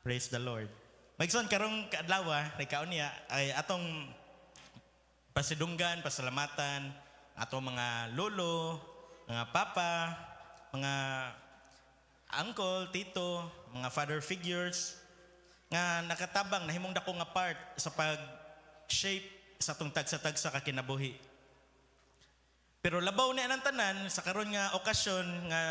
Praise the Lord. Magson karong kaadlaw rekaon niya ay atong pasidunggan, pasalamatan atong mga lolo, mga papa, mga uncle, tito, mga father figures nga nakatabang nahimong dako nga part sa pag-shape sa atong tagsa-tagsa ka kinabuhi. Pero labaw ni anang tanan sa karon nga okasyon nga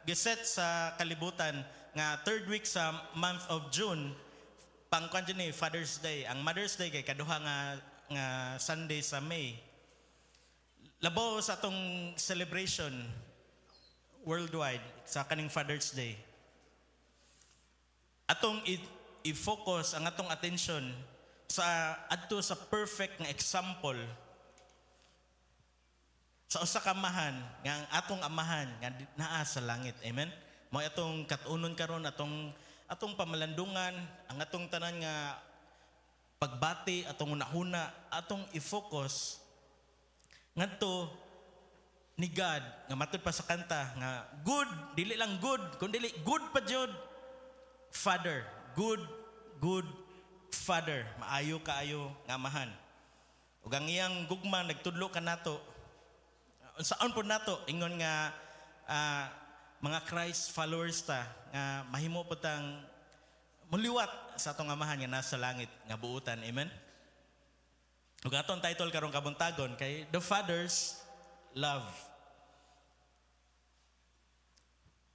giset sa kalibutan nga third week sa month of June pangkuan ni Father's Day. Ang Mother's Day kay kaduha nga Sunday sa May. Labaw sa atong celebration worldwide sa kaning Father's Day. Atong i-focus ang atong attention sa adto sa perfect nga example sa usa ka amahan nga ang atong amahan nga naa sa langit. Amen. Mao atong katunon karon atong pamalandungan ang atong tanan nga pagbati atong unahuna atong i-focus ngadto ni God nga matud pa sa kanta nga good dili lang good kundi good pa jud Father, good Father, maayo kaayo nga amahan. Ug ang iyang gugma nagtudlo kanato unsaon po nato ingon nga mga Christ followers ta nga mahimo po tang muliwat sa atong amahan nga nasa langit nga buutan. Amen. Ug atong title karong kabuntagon kay The Father's Love.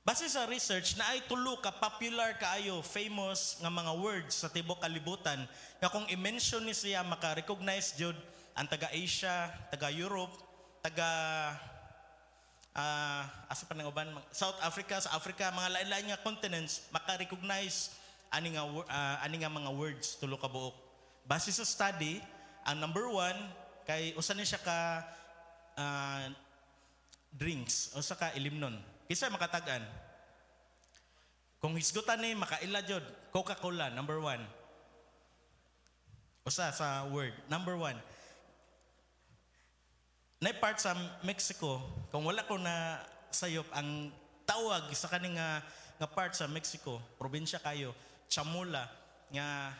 Base sa research na ay tulo ka popular kaayo famous nga mga words sa tibok kalibutan nga kung i-mention ni siya maka-recognize jud ang taga-Asia, taga-Europe, asa pa nang uban South Africa, sa Africa, mga lain-lain nga continents maka-recognize ani nga mga words tulo ka buok. Base sa study, ang number one kay usa ni siya ka drinks, usa ka ilimnon. Kisa makatagan. Kung hisgutan ni makaila jud, Coca-Cola number one. Usa sa word number one. Na part sa Mexico, kung wala ko na sayop ang tawag sa kaning nga part sa Mexico, probinsya kayo, Chamula, nga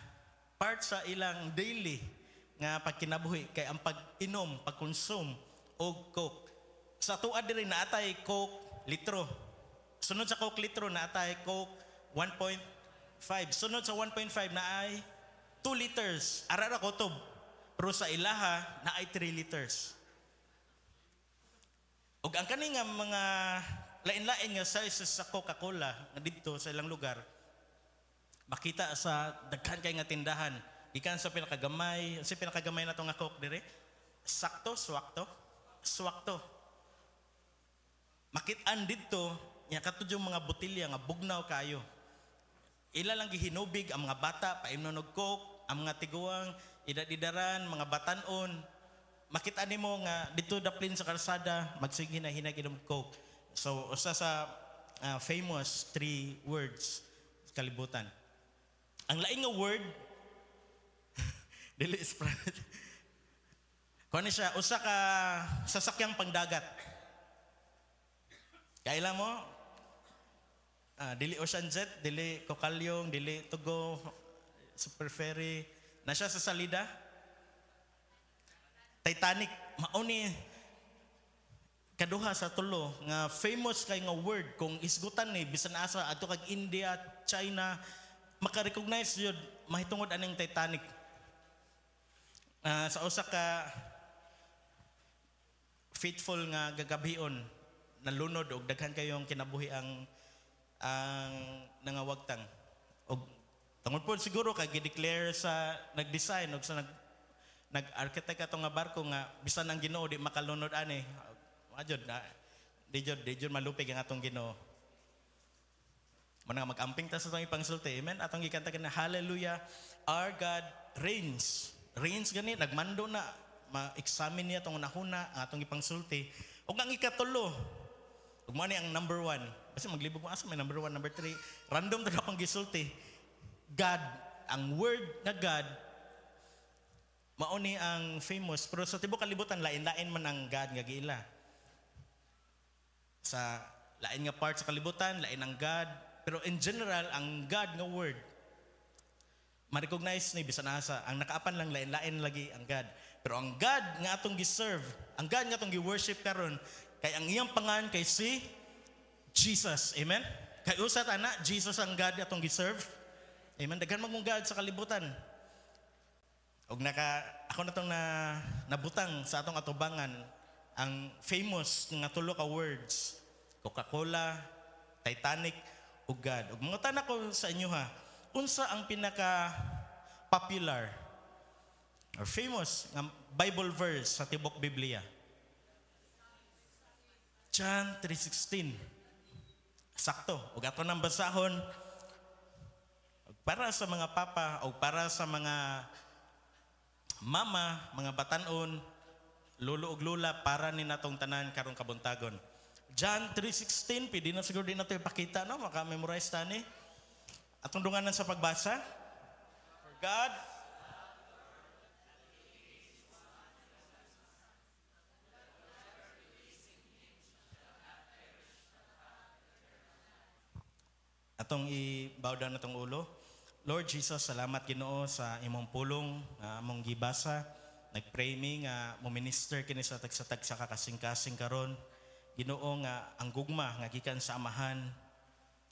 part sa ilang daily nga pagkinabuhi kay ang pag-inom, pag-consume og Coke. Sa tuad diri naatay Coke litro. Sunod sa Coke litro naatay Coke 1.5. Sunod sa 1.5 naay 2 liters. Arara kotob. Pero sa ilaha naay 3 liters. Ug ang kani nga mga lain-lain nga sizes sa Coca-Cola nga dito sa ilang lugar makita sa daghan kay nga tindahan gikan sa pinakagamay nato nga Coke dire swakto makit-an didto nya katudyo mga botelya nga bugnaw kayo ila lang gihinubig ang mga bata paimnon og Coke ang mga tiguang idadidaran mga batan-on makita nimo nga dito daplin sa kalsada magsige na hinag-inom Coke. So usa sa famous 3 words sa kalibutan. Ang laing nga word dili Sprite. Kuno siya usa ka sasakyang pangdagat. Kaila mo dili Ocean Jet, dili Kokalyong, dili Tugo, Super Ferry, na siya sa salida. Titanic, mauni kaduha sa tulo nga famous kay nga word kung isgutan ni bisan asa adto kag India, China maka-recognize jud mahitungod aning Titanic. Sa usa ka faithful nga gagabhion nalunod og daghan kayong kinabuhi ang nangawagtang og tungod po siguro kay gi-declare sa nag-design og sa nag-architect ato nga barko nga bisan ang Ginoo di makalunod ani ajud na di jud malupig ang atong Ginoo man nga mag-amping ta sa atong ipangsulti. Amen. Atong gikanta na hallelujah our God reigns gani nagmando na ma-examine niya atong nahuna ang atong ipangsulti ug ang ikatulo ug mo ni ang number 1 kasi maglibog mo asa may number 1 number 3 random ta akong gisulti God ang word na God mauni ang famous pero sa tibok kalibutan lain-lain man ang God nga giila. Sa lain nga part sa kalibutan lain ang God pero in general ang God nga word ma-recognize ni bisan asa ang nakaapan lang lain-lain lagi ang God. Pero ang God nga atong gi-serve, ang God nga atong gi-worship karon kay ang iyang pangan kay si Jesus. Amen. Kay usa ta na Jesus ang God atong gi-serve. Amen. Daghan magmong God sa kalibutan. Og ako na tong nabutang sa atong atubangan ang famous nga tulo ka words, Coca-Cola, Titanic, ug God. Ug mga tanan ko sa inyo ha, unsa ang pinaka popular or famous nga Bible verse sa tibok Biblia? John 3:16. Sakto. Ug ato nang basahon para sa mga papa o para sa mga mama, mga batanon, lolo ug lola, para ni natong tanan karong kabuntagon. John 3:16, pwede na siguro din nato ipakita, no? Maka-memorize tani. Atong dunganan sa pagbasa. For God atong i-bow down natong ulo. Lord Jesus, salamat Ginoo sa imong pulong nga among gibasa. Nagpray mi nga mo minister kini sa tag sa kakasing-kasing karon. Ginoo nga ang gugma nga gikan sa amahan.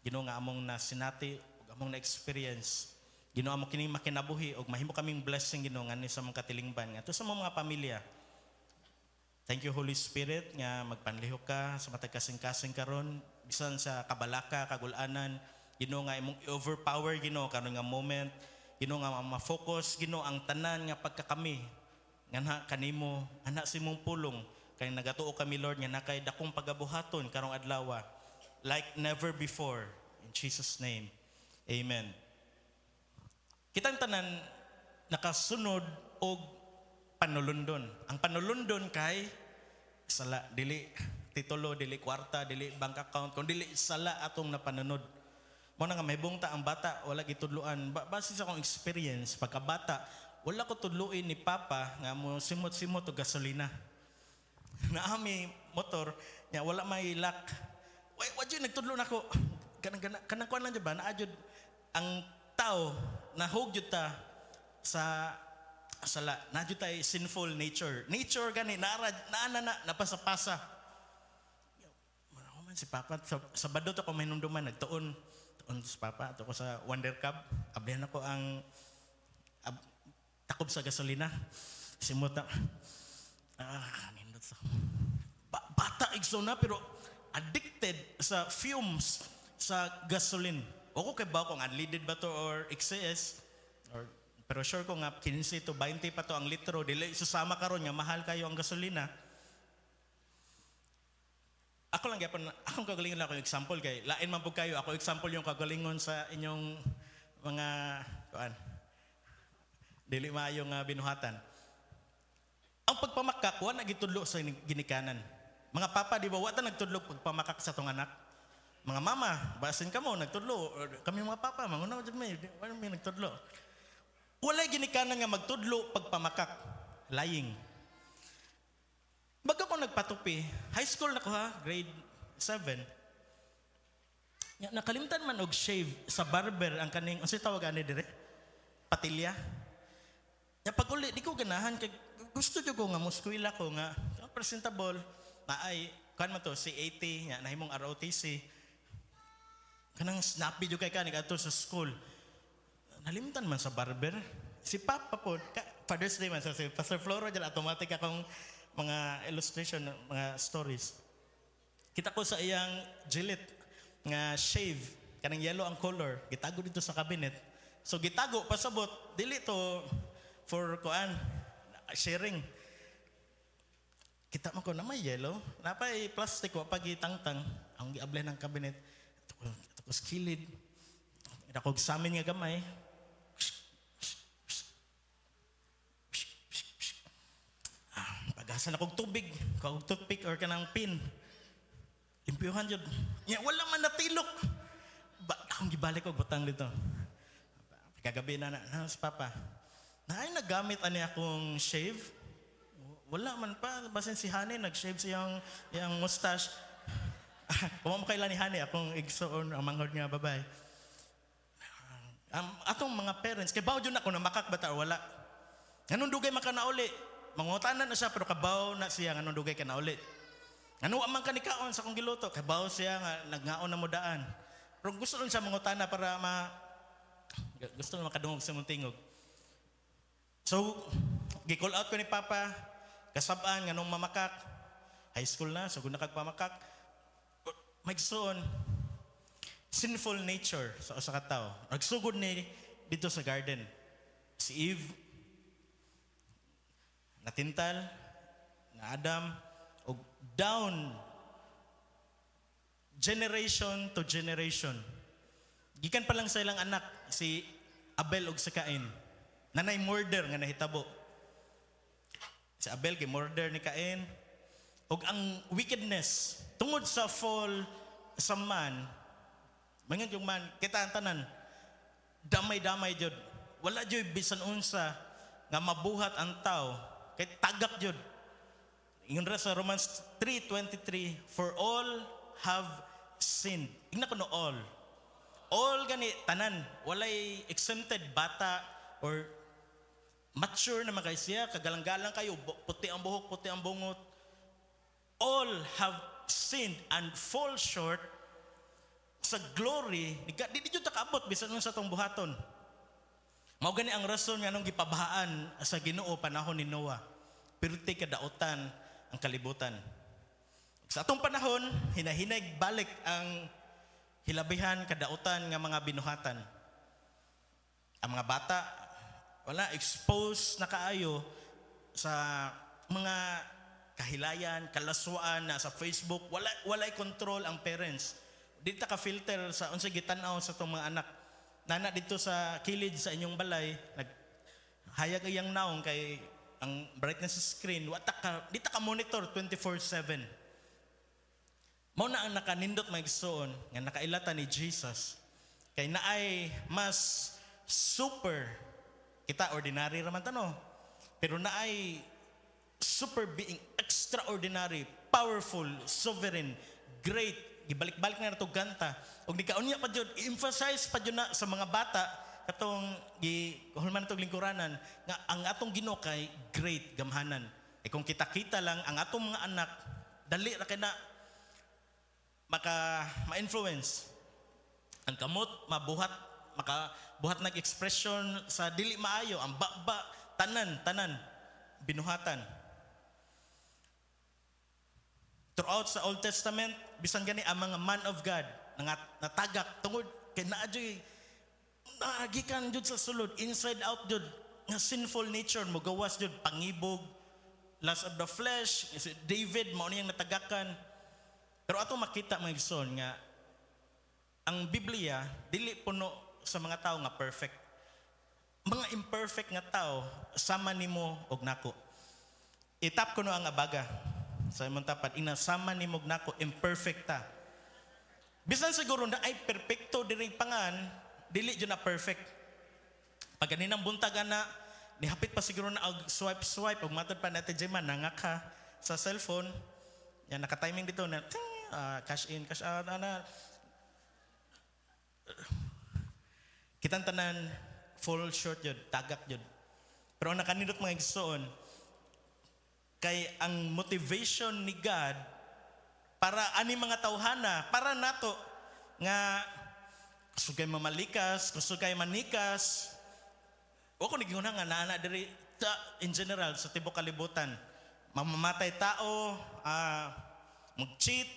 Ginoo nga among nasinati ug among na-experience. Ginoo amo kining makinabuhi ug mahimo kaming blessing Ginoo ngani sa mga katilingban ngadto sa mga pamilya. Thank you Holy Spirit nga magpanlihok ka sa matag kasing-kasing karon bisan sa kabalaka, kagulanan. Ginoo nga imong overpower Ginoo karon nga moment. Ginoo nga ma-focus Ginoo ang tanan nga pagkakami nga kanimo ana sa imong pulong kay nagatuo kami Lord nga nakay dakong pagabuhaton karong adlaw like never before in Jesus name. Amen. Kitang tanan nakasunod og panulundon. Ang panulundon kay sala dili titulo, dili kwarta, dili bank account, kun dili sala atong napanunod. Mo na nga mahibong ta ang bata wala gitudloan. Base sa akong experience pagkabata, wala ko tudluin ni Papa nga mo simot-simot og gasolina. Naami motor nya wala may lock. Wa jud nagtudlo nako. Kanang kuan lang jud ba naajud ang tao nahog jud ta sa sala. Naajud tay sinful nature. Nature gani naana napasa-pasa. Man si Papa sa bado to ko mahinumduman nagtuon si Papa ato ko sa Wonder Cup. Ablihan ako ang takob sa gasolina. Simot na. Nindot sa bata igso na pero addicted sa fumes sa gasoline. O ko kay ba kung unleaded ba to or XCS or pero sure ko nga 15 to 20 pa to ang litro dili susama karon nga mahal kayo ang gasolina. Ako lang gyapon akong kagalingon lang ako example kay lain man pud kayo ako example yung kagalingon sa inyong mga kuan dili maayo nga binuhatan. Ang pagpamakak wa na gitudlo sa ginikanan. Mga papa di ba wa ta nagtudlo pagpamakak sa tong anak. Mga mama basin kamo nagtudlo kami mga papa mangunaw jud may wala may nagtudlo. Walay ginikanan nga magtudlo pagpamakak. Lying. Bago ko nagpatupi, high school na ko ha, grade 7. Nakalimtan man og shave sa barber ang kaning, unsay tawag ani dire? Patilya. Ya pag uli, di ko ganahan kay gusto jud ko nga muskwila ko nga presentable na ay kan man to si 80 nya nahimong ROTC. Kanang snappy jud kay kanig ato sa school. Nalimtan man sa barber. Si Papa po, Father's Day man sa si Pastor Floro dyan automatic akong mga illustration, mga stories. Kita ko sa iyang Gillette nga shave, kanang yellow ang color, gitago dito sa cabinet. So gitago pasabot, dili to for kuan sharing. Kita mo ko na may yellow, napay plastic wa pa gitangtang ang giablay ng cabinet. Ito ko skilid. Ako examine nga gamay. Pagasan akong tubig, kung toothpick or kanang pin. Limpyuhan yun. Wala man natilok. Akong gibalik ko, butang dito. Kagabi na si Papa. Naay nagamit ani akong shave. Wala man pa. Basin si Hani, nag-shave siyang mustache. Pumamakailan ni Hani, akong igsoon, ang manghod nga babae. Atong mga parents kay bawo jud na ko na makakbata or wala. Nganong dugay makanauli? Mangutanan na siya pero kabaw na siya nganong dugay kanauli. Ano amang kanikaon sa kong giluto? Kabaw siya nga nagngaon na mo daan. Pero gusto lang siya mangutana para gusto lang makadungog sa mong tingog. So, gi-call out ko ni Papa, kasabaan nganong mamakak. High school na, so kung nakagpamakak, magsuon, sinful nature sa usa ka tawo. Nagsugod ni dito sa garden. Si Eve, natintal, na Adam, o down, generation to generation. Gikan pa lang sa ilang anak, si Abel ug si Cain. Nanay murder nga nahitabo. Si Abel kay murder ni Cain. Ug ang wickedness tungod sa fall sa man, mangan yung man, kita ang tanan, damay-damay jud. Wala jud bisan unsa nga mabuhat ang tao, kay tagak jud. Ingon ra sa Romans 3:23, for all have sinned. Ingna ko no all. All gani tanan, walay exempted bata or mature na mga siya, kagalang-galang kayo, puti ang buhok, puti ang bungot. All have sinned and fall short sa glory ni God. Di jud kaabot bisan sa tong buhaton. Mao gani ang rason nga nung gipabahaan sa Ginoo panahon ni Noah. Pirti kadautan ang kalibutan. Sa atong panahon, hinahinay balik ang hilabihan kadautan nga mga binuhatan. Ang mga bata wala exposed na kaayo sa mga kahilayan, kalaswaan na sa Facebook, walay control ang parents. Dito ka filter sa unsa gitanaw sa tong mga anak. Nana dito sa kilid sa inyong balay, naghayag iyang naong kay ang brightness sa screen, dito ka monitor 24/7. Mao na ang nakanindot magsuon nga nakailata ni Jesus kay naay mas super, kita ordinary raman tano, pero naay super being, extraordinary, powerful, sovereign, great. Gibalik-balik na ito ganta. Og nikaon pa jud, emphasize pa jud na sa mga bata katong gihulman itong lingkuranan nga ang atong Ginoo kay great, gamhanan. E kung kita-kita lang ang atong mga anak, dali ra kay na ma-influence. Ang kamot makabuhat nag-expression sa dili maayo, ang tanan binuhatan. Throughout sa Old Testament, bisan gani ang mga man of God natagak tungod kay naadyoy nagikan jud sa sulod, inside out jud nga sinful nature mo gawas jud, pangibog, lust of the flesh. Si David mao niyang natagakan. Pero ato makita mga igsoon nga ang Biblia dili puno sa mga tao nga perfect. Mga imperfect nga tao sama nimo og nako. Itap ko no ang abaga sa imong tapat, inasama nimo og nako imperfect ta. Bisan siguro na ay perfecto diri pangan, dili jud na perfect. Pag ganinang buntagan na nihapit pa siguro na og swipe ug matod pa natin jay man nangaka sa cellphone. Yan naka-timing dito na cash in, cash out ana. Kitang tanan fall short jud, tagak jud. Pero ang nakanindot mga igsoon kay ang motivation ni God para ani mga tawhana, para nato nga kusugay mamalikas, kusugay manikas. O kung naging nga naana diri in general sa tibok kalibutan, mamamatay tao, mag-cheat,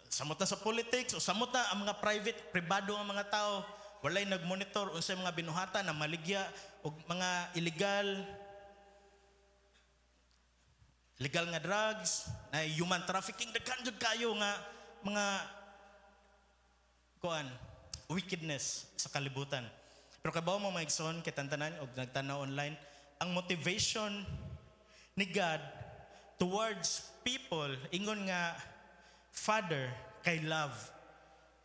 samot na sa politics, o samot na ang mga privado ang mga tao, walay nagmonitor unsay mga binuhatan na maligya o mga illegal nga drugs, na human trafficking, daghan jud kayo nga mga wickedness sa kalibutan. Pero kabaw mo maigsoon kay tantanan og nagtanaw online, ang motivation ni God towards people ingon nga Father kay love.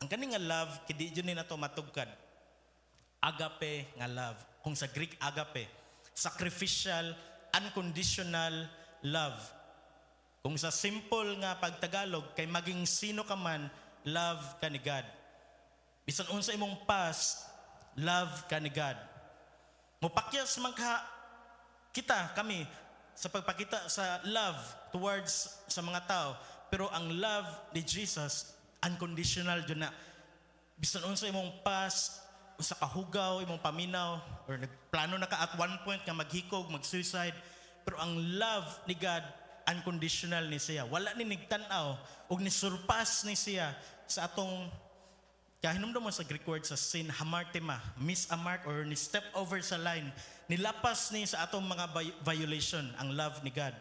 Ang kani nga love kidi jud ni nato matugkad. Agape nga love. Kung sa Greek agape, sacrificial, unconditional love. Kung sa simple nga pagtagalog kay maging sino ka man, love ka ni God. Bisan unsa imong past, love ka ni God. Mupakyas man ka kami sa pagpakita sa love towards sa mga tao, pero ang love ni Jesus unconditional jud na. Bisan unsa imong past, sa kahugaw, imong paminaw, or nagplano na ka at one point nga maghikog, mag-suicide, pero ang love ni God unconditional ni siya. Wala ni nigtan-aw ug ni surpass ni siya sa atong kahinomdom mo sa Greek word sa sin hamartima, miss a mark or ni step over sa line, nilapas ni sa atong mga violation ang love ni God.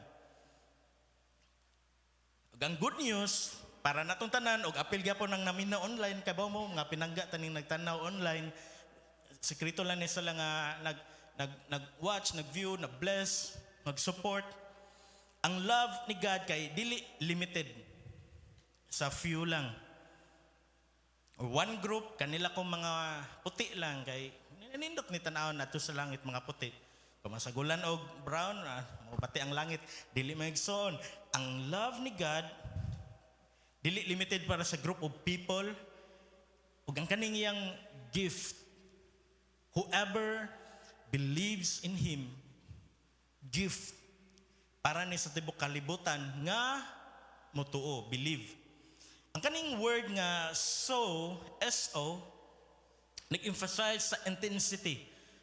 Ug ang good news para natong tanan, og apil gyapon nang namin na online, kabaw mo nga pinangga taning nagtanaw online, sekreto lang ni sila nga nag-watch, nag-view, nag-bless, nag-support. Ang love ni God kay dili limited sa few lang. Or one group, kanila kong mga puti lang, kay nindot ni tanawon nato sa langit mga puti. Kumasagulan og brown, mabati ang langit, dili maigsoon. Ang love ni God, dili limited para sa group of people, ug ang kaning iyang gift. Whoever believes in Him, gift, para ni sa tibok kalibutan nga motuo, believe. Ang kaning word nga so, S-O, nag-emphasize sa intensity,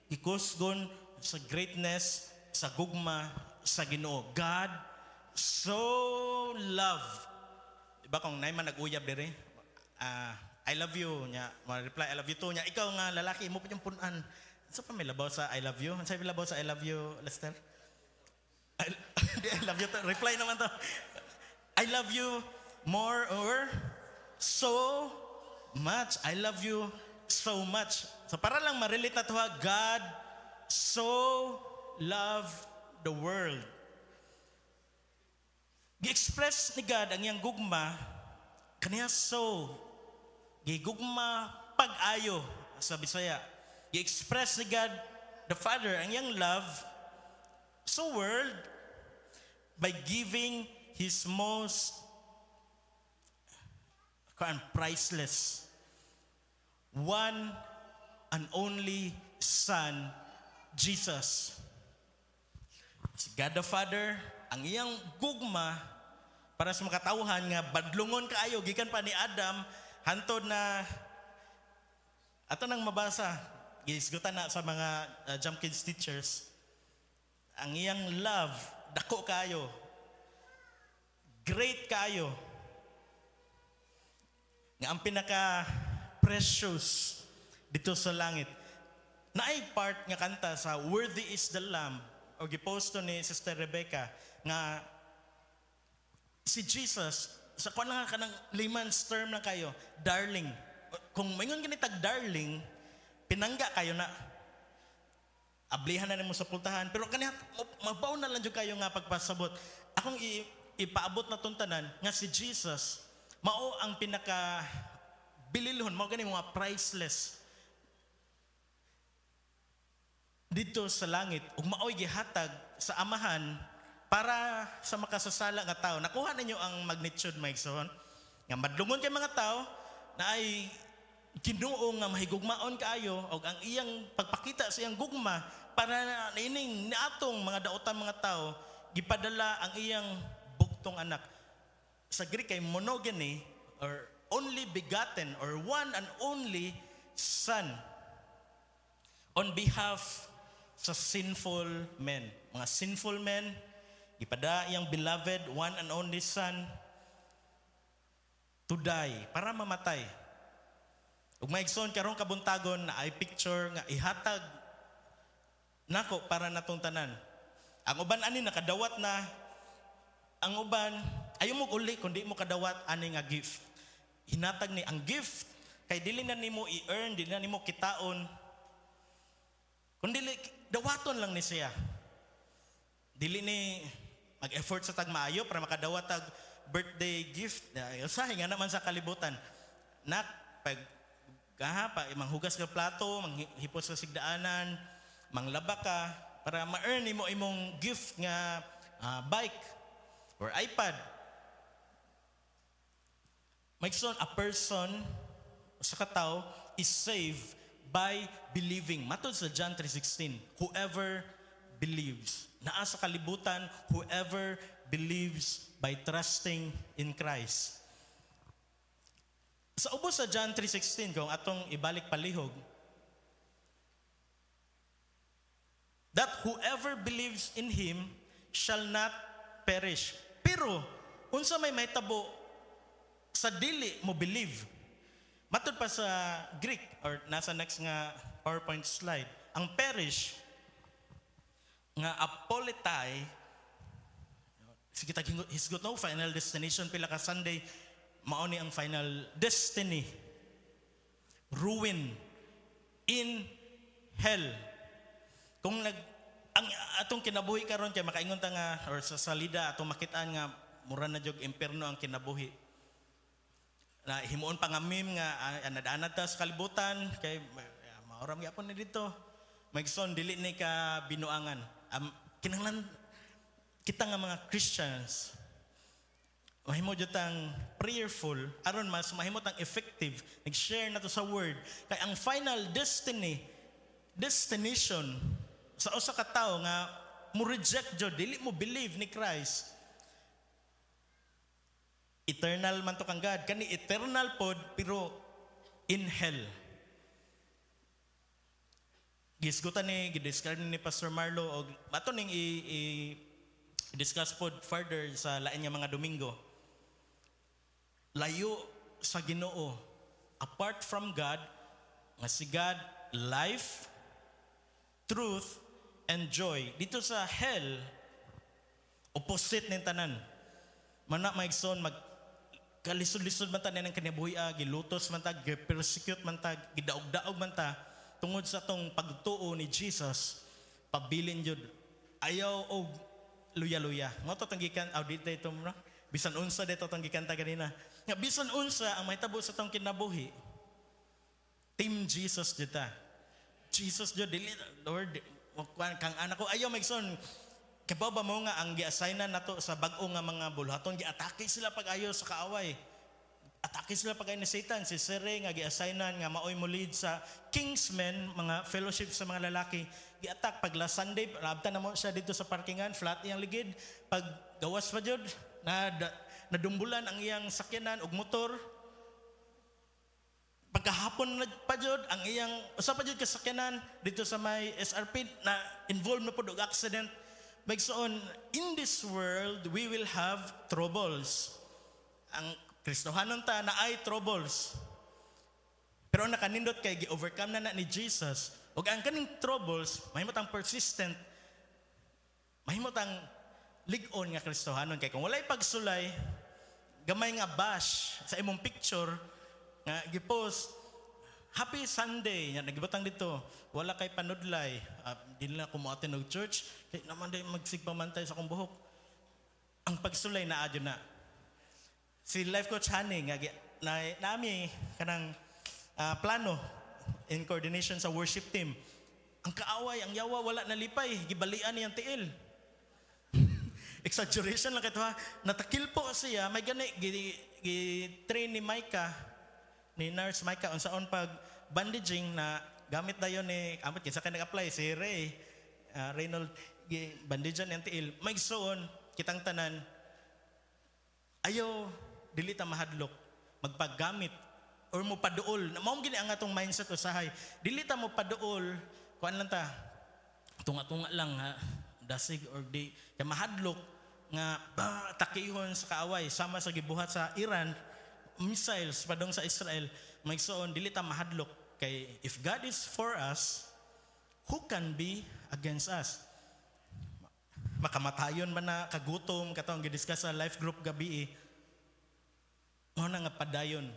gikusgon sa greatness, sa gugma, sa Ginoo. God so love. Diba kung naman nag-uyab dire, I love you nya, ma-reply I love you too nya, ikaw nga lalaki mo pa yung punan. Sa pa may labaw sa I love you? Ano sabi labaw sa I love you, Lester? I love you to. Reply naman to. I love you more or so much. I love you so much. So para lang ma-relate na to ha, God so loved the world. Gi-express ni God ang iyang gugma kaniya so. Gigugma pag-ayo sa Bisaya. Gi-express ni God the Father ang iyang love sa world by giving His most priceless, one and only Son, Jesus. Si God the Father, ang iyang gugma para sa makatawhan nga badlungon kaayo gikan pa ni Adam hantod na ato nang mabasa gisgutan na sa mga Jump Kids teachers, ang iyang love dako kaayo, great kaayo, nga ang pinaka precious dito sa langit. Naay part nga kanta sa Worthy is the Lamb, o giposto ni Sister Rebecca, nga si Jesus sa kuan nga kanang layman's term na kayo, darling. Kung mayngon ganitag darling, pinangga kayo na ablihan na nimo sa pultahan, pero kaniya mabaw na lang jud kayo nga pagpasabot. Akong ipaabot na tong tanan nga si Jesus mao ang pinaka bililhon, mao gani mga priceless dito sa langit, ug mao'y gihatag sa amahan para sa makasasala nga tao. Nakuha ninyo ang magnitude, maigsoon, nga madlungon kay mga tao na ay Ginoo nga mahigugmaon kaayo, og ang iyang pagpakita sa iyang gugma para niining niatong mga daotan mga tao gipadala ang iyang bugtong anak. Sa Greek kay monogeny, or only begotten, or one and only son, on behalf sa sinful men. Mga sinful men, ipada iyang beloved one and only son to die, para mamatay. Ug maigsoon karong kabuntagon na ay picture nga ihatag nako para natong tanan. Ang uban ani nakadawat na, ang uban ayo mo uli kundi mo kadawat ani nga gift. Hinatag ni ang gift kay dili na nimo i-earn, dili na nimo kitaon, kundi dawaton lang ni siya. Dili ni mag-effort sa tag maayo para makadawat tag birthday gift. Usahay nga naman sa kalibutan. Nak pag kahapa, manghugas ka plato, manghipos sa sigdaanan, manglaba ka, para ma-earn mo imong gift nga bike or iPad. Maigsoon, a person sa katao is saved by believing. Matod sa John 3:16, whoever believes. Naa sa kalibutan, whoever believes by trusting in Christ. Sa ubos sa John 3:16, kung atong ibalik palihog, that whoever believes in Him shall not perish. Pero, unsa may mahitabo sa dili mo believe. Matod pa sa Greek, or nasa next nga PowerPoint slide, ang perish, nga apolitai, sige hisgot no, final destination, pila ka Sunday, mauni ang final destiny. Ruin in hell. Kung ang atong kinabuhi karon kay makaingon ta nga, or sa salida atong makitaan nga mura na jog impierno ang kinabuhi. Na himuon pa nga meme nga anad-anad ta sa kalibutan kay maoram gyapon ni dito. Magson dili ni ka binuangan. Kinahanglan kita nga mga Christians mahimo jud tang prayerful aron mas mahimo tang effective nag-share nato sa word kay ang final destination sa usa ka tawo nga mo reject jud dili mo believe ni Christ. Eternal man to kang God. Kani eternal pod pero in hell. Gisgutan ni gidescribe ni Pastor Marlo og ato ning i-discuss pod further sa lain nga mga Domingo. Layo sa Ginoo. Apart from God, nga si God life, truth and joy. Dito sa hell opposite ning tanan. Mana maigson kalisod-lisod man ta ng kinabuhi, gilutos man ta, gipersecute man ta, gidaog-daog man ta tungod sa tong pagtuo ni Jesus. Pabilin jud ayaw og luya-luya. Mo to tanggikan audit dito mo, bisan unsa dito tanggikan ta ganina. Nga bisan unsa ang mahitabo sa tong kinabuhi. Team Jesus jud ta. Jesus jud dili Lord kang anak ko ayaw maigson. Kabaw ba mo nga ang gi-assignan nato sa bag-o nga mga bulhaton, gi-atake sila pag-ayo sa kaaway. Atake sila pag-ayo ni Satan. Si Sere nga gi-assignan nga maoy mo lead sa Kingsmen, mga fellowship sa mga lalaki. Gi-attack pag last Sunday, rabtan na mo siya dito sa parkingan, flat iyang ligid. Pag gawas pa jud, nadumbulan ang iyang sakyanan og motor. Pagkahapon na pa jud ang iyang usa pa jud ka sakyanan dito sa may SRP na involved na pud og accident. Magsoon, in this world, we will have troubles. Ang Kristohanon ta na ay troubles. Pero nakanindot kay gi-overcome na ni Jesus. Ug ang kaning troubles, mahimot ang persistent, mahimot ang lig-on nga Kristohanon. Kay kung walay pagsulay, gamay nga bash sa imong picture, nga gipost, Happy Sunday, yan, nagibutang dito. Wala kay panudlay. Di na kumuatin og church. Kaya naman day magsigpamantay sa kong buhok. Ang pagsulay na adyo na. Si Life Coach Hani, nami kanang plano in coordination sa worship team. Ang kaaway, ang yawa, wala nalipay. Gibalian niyang tiil. Exaggeration lang kito ha. Natakil po siya. May gani, gi-train ni Micah, ni Nurse Micah unsaon pag bandaging na gamit dayon ni amot kinsa kay nag-apply si Reynold bandagean ang tiil maigsoon kitang tanan ayo dili ta mahadlok magpaggamit or mo paduol mao gini ang atong mindset usahay dili ta mo paduol kuan lang ta tunga-tunga lang ha dasig or di kay mahadlok nga takihon sa kaaway sama sa gibuhat sa Iran missiles padong sa Israel maigsoon dili ta mahadlok kay if God is for us who can be against us makamatayon man na kagutom katong gidiscuss sa life group gabi mo na nga padayon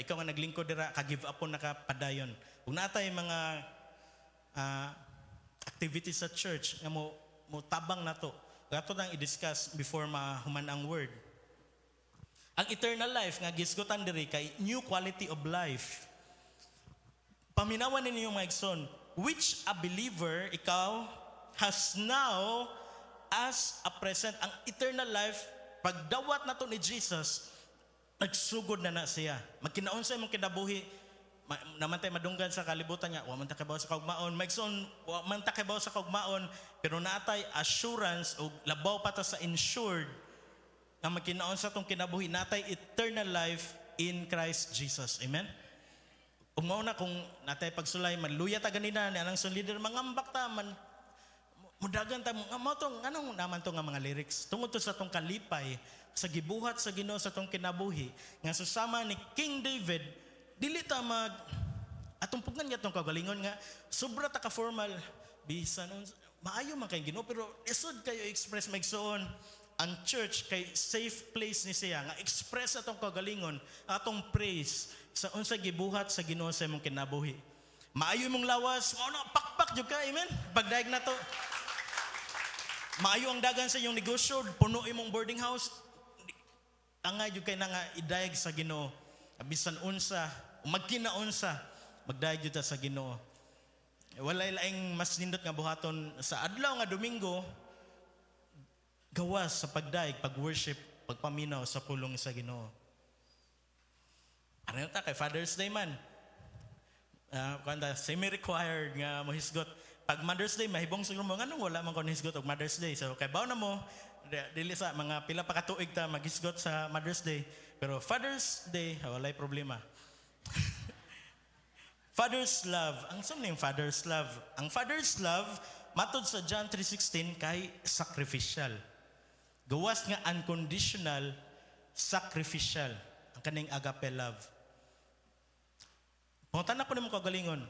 ikaw nga naglingkod dira ka give up na ka padayon ug natay mga activities sa church nga mo tabang nato gato nang i-discuss before mahuman ang word. Ang eternal life nga gisgutan diri kay new quality of life. Paminawan ninyo mga igsoon, which a believer ikaw has now as a present. Ang eternal life pagdawat nato ni Jesus nagsugod na siya. Magkinaon sa imong kinabuhi naman tayo madunggan sa kalibutan nga, wa man ta kabaw sa kaugmaon, maigsoon wa man ta kabaw sa kaugmaon, pero natay assurance o labaw pa ta sa insured nga magkinaon sa tong kinabuhi, natay eternal life in Christ Jesus. Amen. Umaw na kung natay pagsulay, manluya ta ganina ni anang leader, mangambak ta man mudagan ta mo tong anong naman to nga mga lyrics tungod to sa tong kalipay sa gibuhat sa Ginoo sa tong kinabuhi nga susama ni King David, dili ta mag atong pugnan nga tong kagalingon nga sobra ta ka formal bisan maayo man kay Ginoo, pero isod kayo express maigsoon ang church kay safe place ni siya nga express atong kagalingon, atong praise sa unsa gibuhat sa Ginoo sa imong kinabuhi. Maayo mong lawas, mao na pakpak jud ka, amen. Pagdaig na to. Maayo ang dagan sa iyong negosyo, puno imong boarding house. Angay jud kay na nga idayeg sa Ginoo. Bisan unsa, magkinaunsa, magdayeg jud ta sa Ginoo. Walay laing mas nindot nga buhaton sa adlaw nga Domingo, gawas sa pagdaig, pag-worship, pagpaminaw sa pulong sa Ginoo. Ano ta kay Father's Day man? Kanda semi-required nga mahisgot. Pag Mother's Day, mahibong siguro mo, anong wala man ko nahisgot og Mother's Day. So kay baw na mo, dili sa mga pila pa katuig ta maghisgot sa Mother's Day. Pero Father's Day, walay problema. Father's love. Ang saan yung Father's love? Ang Father's love, matod sa John 3:16, kay sacrificial. Gawas nga unconditional, sacrificial. Ang kaning agape love. Pangutan na po naman kagalingon.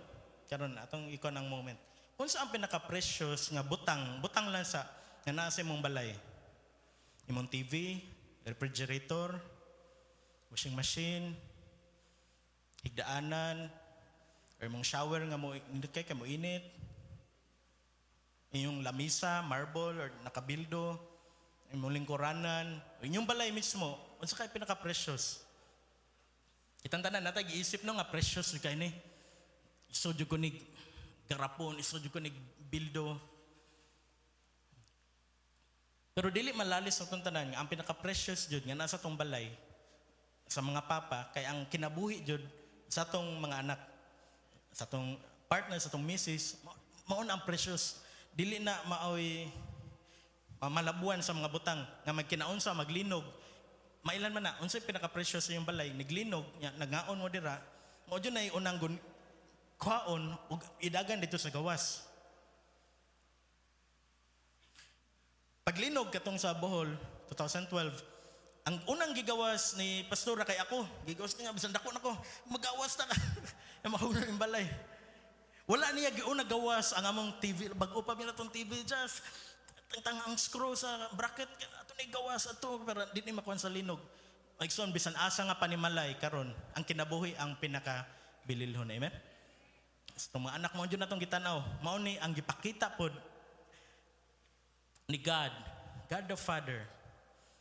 Karon atong ikon ang moment. Kung saan pinaka-precious nga butang lang sa nga nasa imong balay. Imong TV, refrigerator, washing machine, higdaanan, or imong shower nga mo indot kay mo init. Inyong lamisa, marble or nakabildo, imong lingkuranan, inyong balay mismo, unsa kay pinaka-precious? Itang tanan natay giisip no nga precious kay ni. So jud ko ni garapon, iso jud ko ni bildo. Pero dili malalis sa tong tanan nga ang pinaka-precious jud nga nasa tong balay sa mga papa kay ang kinabuhi jud sa tong mga anak, sa tong partner, sa tong misis, mao na ang precious. Dili na maoy malabuan sa mga butang nga magkinaunsa maglinog. Mailan man na unsay pinaka-precious sa iyong balay, niglinog, nagaon mo dira, mao jud nay unang kwaon ug idagan dito sa gawas. Paglinog katong sa Bohol 2012, ang unang gigawas ni pastora kay ako, gigawas niya bisan dako nako, magawas ta ka. Mahuna yung balay. Wala niya giuna gawas ang among TV, bag-o pa mi natong TV just tang ang screw sa bracket ato ni gawas ato pero di ni makuan sa linog. Maigsoon bisan asa nga panimalay karon ang kinabuhi ang pinaka bililhon. Amen. So, mga anak mo dyan na itong gitanaw. Mao ni ang gipakita pod ni God the Father.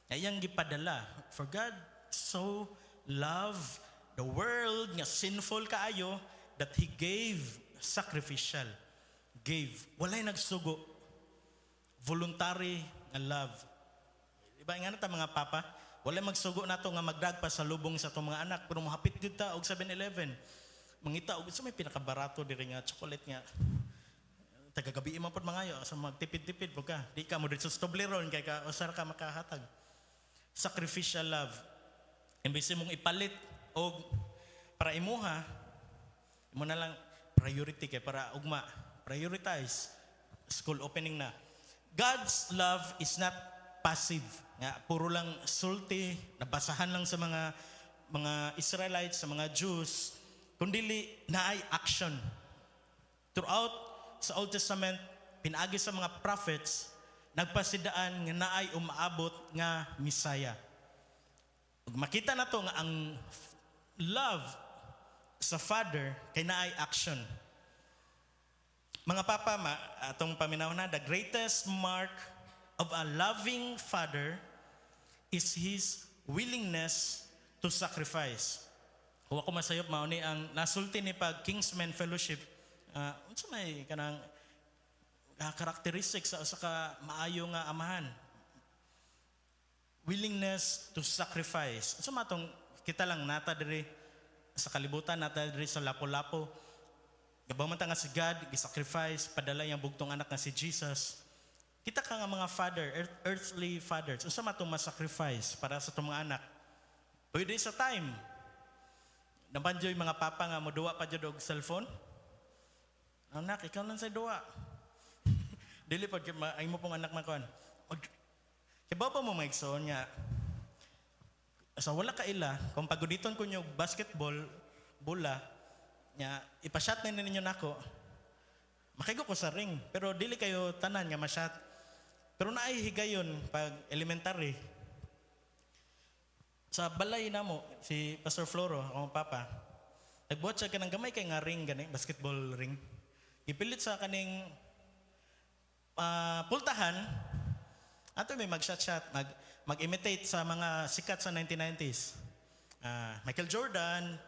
Ayang gipadala. For God so loved the world nga sinful kaayo that He gave sacrificial. Gave. Walay nagsugo. Voluntary nga love. Diba nga ta mga papa? Walay magsugo na to nga magdagpa sa lubong sa itong mga anak. Pero mahapit dito ta og 7-Eleven. Mangita og may pinakabaраto diri nga chocolate nga tagagabi man pod mangayo sa magtipid-tipid pud ka di ka mo dito sa Toblerone kay ka usar ka makahatag. Sacrificial love imbes mong ipalit og para imuha imo na lang priority kay para ugma prioritize school opening na. God's love is not passive nga puro lang sulti nabasahan lang sa mga Israelites, sa mga Jews, kundili naay action. Throughout sa Old Testament, pinaagi sa mga prophets, nagpasidaan nga naay umaabot nga Messiah. Ug makita na to nga ang love sa Father kay naay action. Mga papa, atong paminaw na, the greatest mark of a loving Father is His willingness to sacrifice. Kung ako masayop, mauni ang nasulti ni pag Kingsmen Fellowship, unsa may kanang characteristics sa ka maayo nga amahan. Willingness to sacrifice. Unsa matong kita lang nata diri sa kalibutan natin diri sa Lapu-Lapu. Gabaw man ta nga si God, gi-sacrifice, padala yung bugtong anak nga si Jesus. Kita ka nga mga father, earthly fathers, unsa man itong sacrifice para sa itong mga anak. Pwede sa time. Naman yung mga papa nga, moduwa pa dyan og cellphone. Anak, ikaw lang sa duwa. Dili pag ay mo pong anak na kon. Kibaw pa mo maigsoon nga. So wala ka ila, kung paguditon ko nyo basketball, bola, nga ipashot na ninyo nako, makigo ko sa ring. Pero dili kayo tanan nga ma-shot. Pero naay higayon pag elementary. Sa balay na mo, si Pastor Floro, akong papa, nagbuhat siya kanang gamay kay nga ring, gani, basketball ring. Ipilit sa kaning pultahan, ato may mag-shot-shot, mag-imitate sa mga sikat sa 1990s. Michael Jordan,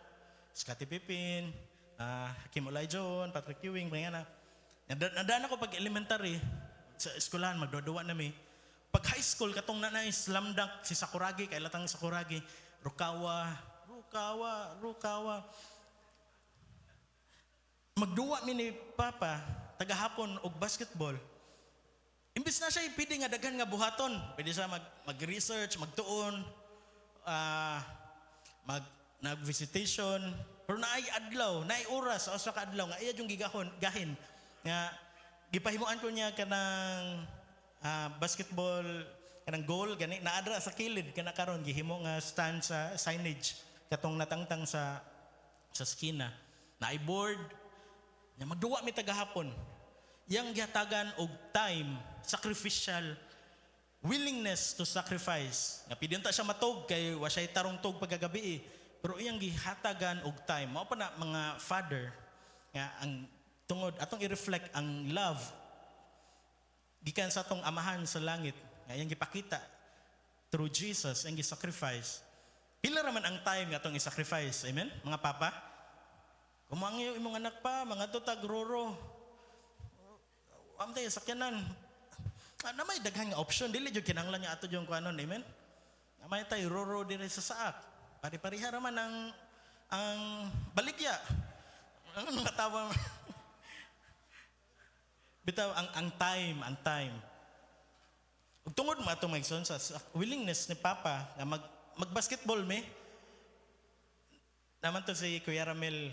Scottie Pippen, Hakeem Olajuwon, Patrick Ewing, mga na. Nadaan ako pag elementary, sa eskulahan, magduduwa na mi. Pag high school, katong nanay, slam dunk, si Sakuragi, kailatang Sakuragi, Rukawa. Magduwa mi ni Papa, tagahapon og basketball. Imbis na siya pwede nga daghan nga buhaton, pwede siya mag-research, magtuon, nag-visitation, pero naay adlaw, naay oras sa usa ka adlaw nga iya yung gahin nga gipahimuan ko niya kanang basketball kanang goal gani naadra sa kilid kana karon gihimo nga stand sa signage katong natangtang sa skina naay board nya magduwa mi tagahapon yang gihatagan og time sacrificial willingness to sacrifice nga pidyon ta siya matog kay wa siya tarong tog pagkagabi pero iyang gihatagan og time mao pa na mga father nga ang tungod atong i-reflect ang love gikan sa atong amahan sa langit nga iyang gipakita through Jesus ang gi-sacrifice. Pila ra man ang time nga atong i-sacrifice, amen? Mga papa, kumangyo imong anak pa, mga tutag roro. Amtay sakyanan. Namay daghan nga option dili jud kinahanglan nga ato jung kuanon, amen? Namay tay roro diri sa saak. Pari-pariha ra man ang baligya. Ang natawa. Bitaw ang time. Ug tungod mo atong maigsoon sa willingness ni Papa nga mag-basketball me. Naman to si Kuya Ramel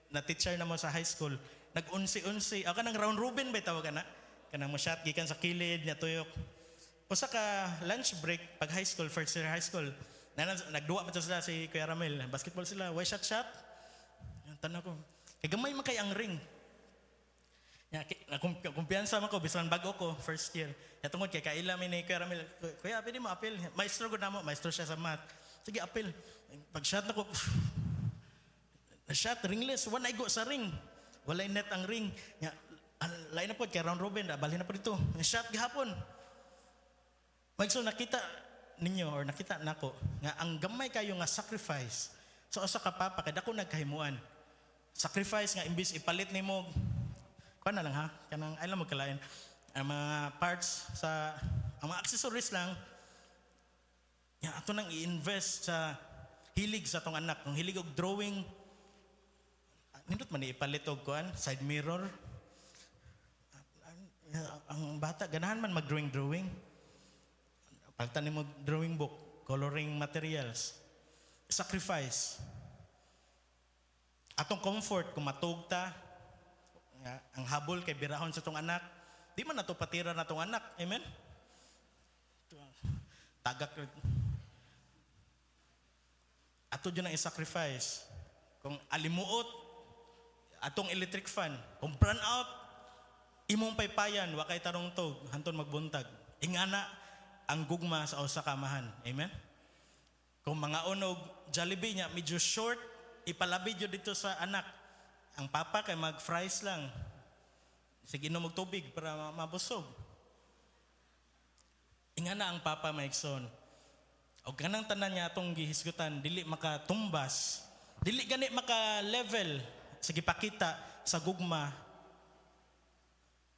na teacher na mo sa high school. Nag-unsi-unsi. Ako kanang round robin ba tawag kana? Kanang mo shot gikan sa kilid nya tuyok. Usa ka lunch break pag high school, first year high school. Nagduwa pa sila si Kuya Ramel. Basketball sila, why shot? Tanong ko. Kay gamay man kay ang ring. Ya, kumpiyansa man ko bisan bago ko first year. Ya tungod kay kaila mi ni Kuya Ramil. Kuya, pwede mo apil. Maestro gud namo, maestro siya sa math. Sige, apil. Pag shot nako, na shot ringless, wala igo sa ring. Wala net ang ring. Ya, lain na pod kay round robin, balhin na po dito. Shot gihapon. Magso nakita ninyo or nakita nako nga ang gamay kayo nga sacrifice. So usa ka papa kay dako nagkahimuan. Sacrifice nga imbis ipalit nimo na lang ha, kanang ay lang magkalain ang mga parts sa ang mga accessories lang yan ato nang i-invest sa hilig sa tong anak kung hilig og drawing nindot man ipalit og kuan side mirror ang bata ganahan man mag-drawing palitan nimo drawing book coloring materials sacrifice atong comfort kung matug ta ang habol kay birahon sa tong anak di man nato patira na tong anak amen tagak ato dyan ang i-sacrifice kung alimuot atong electric fan kung burn out imong paypayan wa kay tarong tog hanton magbuntag ingana ang gugma sa usa ka amahan amen kung mga onog Jollibee nya medyo short ipalabi jud dito sa anak. Ang papa kay mag-fries lang. Sige inom og tubig para mabusog. Ingana ang papa maigsoon. Og kanang tanan niya atong gihisgutan dili makatumbas, dili gani maka-level sa gipakita sa gugma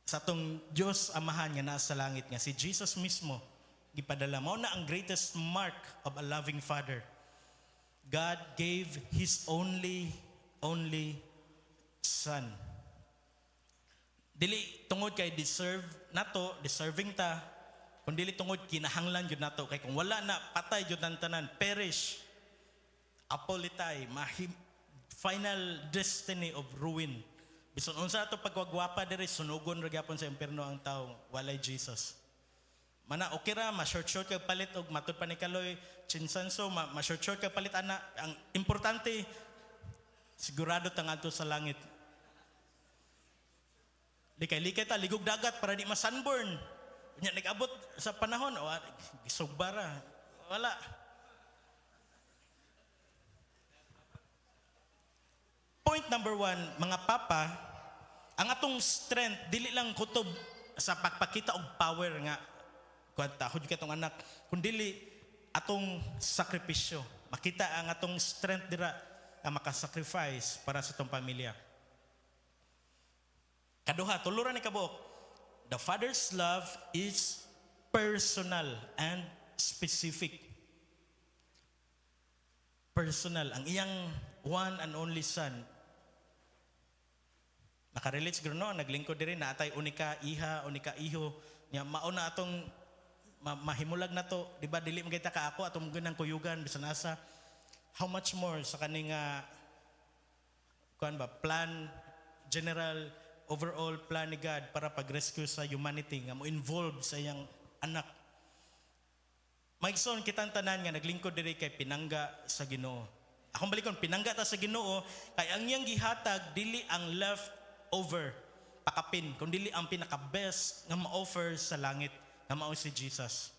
sa atong Dios Amahan nga naa sa langit nga si Jesus mismo gipadala mao na ang greatest mark of a loving father. God gave His only Son. Dili tungod kay deserving ta, kung dili tungod kinahanglan jud nato, kay kung wala na, patay jud ang tanan, perish, apolitay, final destiny of ruin. Bisan unsa ato pagwagwapa diri, sunugon ra gyapon sa impierno ang tao, walay Jesus. Mana okay ra, ma-short kag palit og matud pa ni Kaloy Chinsanso, ma-short kag palit ana. Ang importante, sigurado tang adto sa langit. Likay-likay ta, ligog dagat para di ma-sunburn. Nya nag-abot sa panahon, gisugbara. Wala. Point number 1, mga papa, ang atong strength, dili lang kutob sa pagpakita og power nga, kwanta, hudyo katong anak, kundili atong sakripisyo. Makita ang atong strength dira na makasacrifice para sa atong pamilya. Kaduha, tuluran ni kabuok, the Father's love is personal and specific. Personal. Ang iyang one and only Son. Nakarelate siguro no, naglingkod diri na atay unika iha, unika iho. Nya mauna atong mahimulag na to, di ba? Dili magita ka ako atong gunang kuyugan bisan asa. How much more sa kaning plan, general, overall plan ni God para pag-rescue sa humanity nga mo involved sa iyang anak. Maigsoon kitang tanan nga naglingkod diri kay pinangga sa Ginoo. Akong balikon, pinangga ta sa Ginoo kay ang iyang gihatag dili ang left over pakapin, kundi ang pinaka-best nga ma-offer sa langit nga mao si Jesus.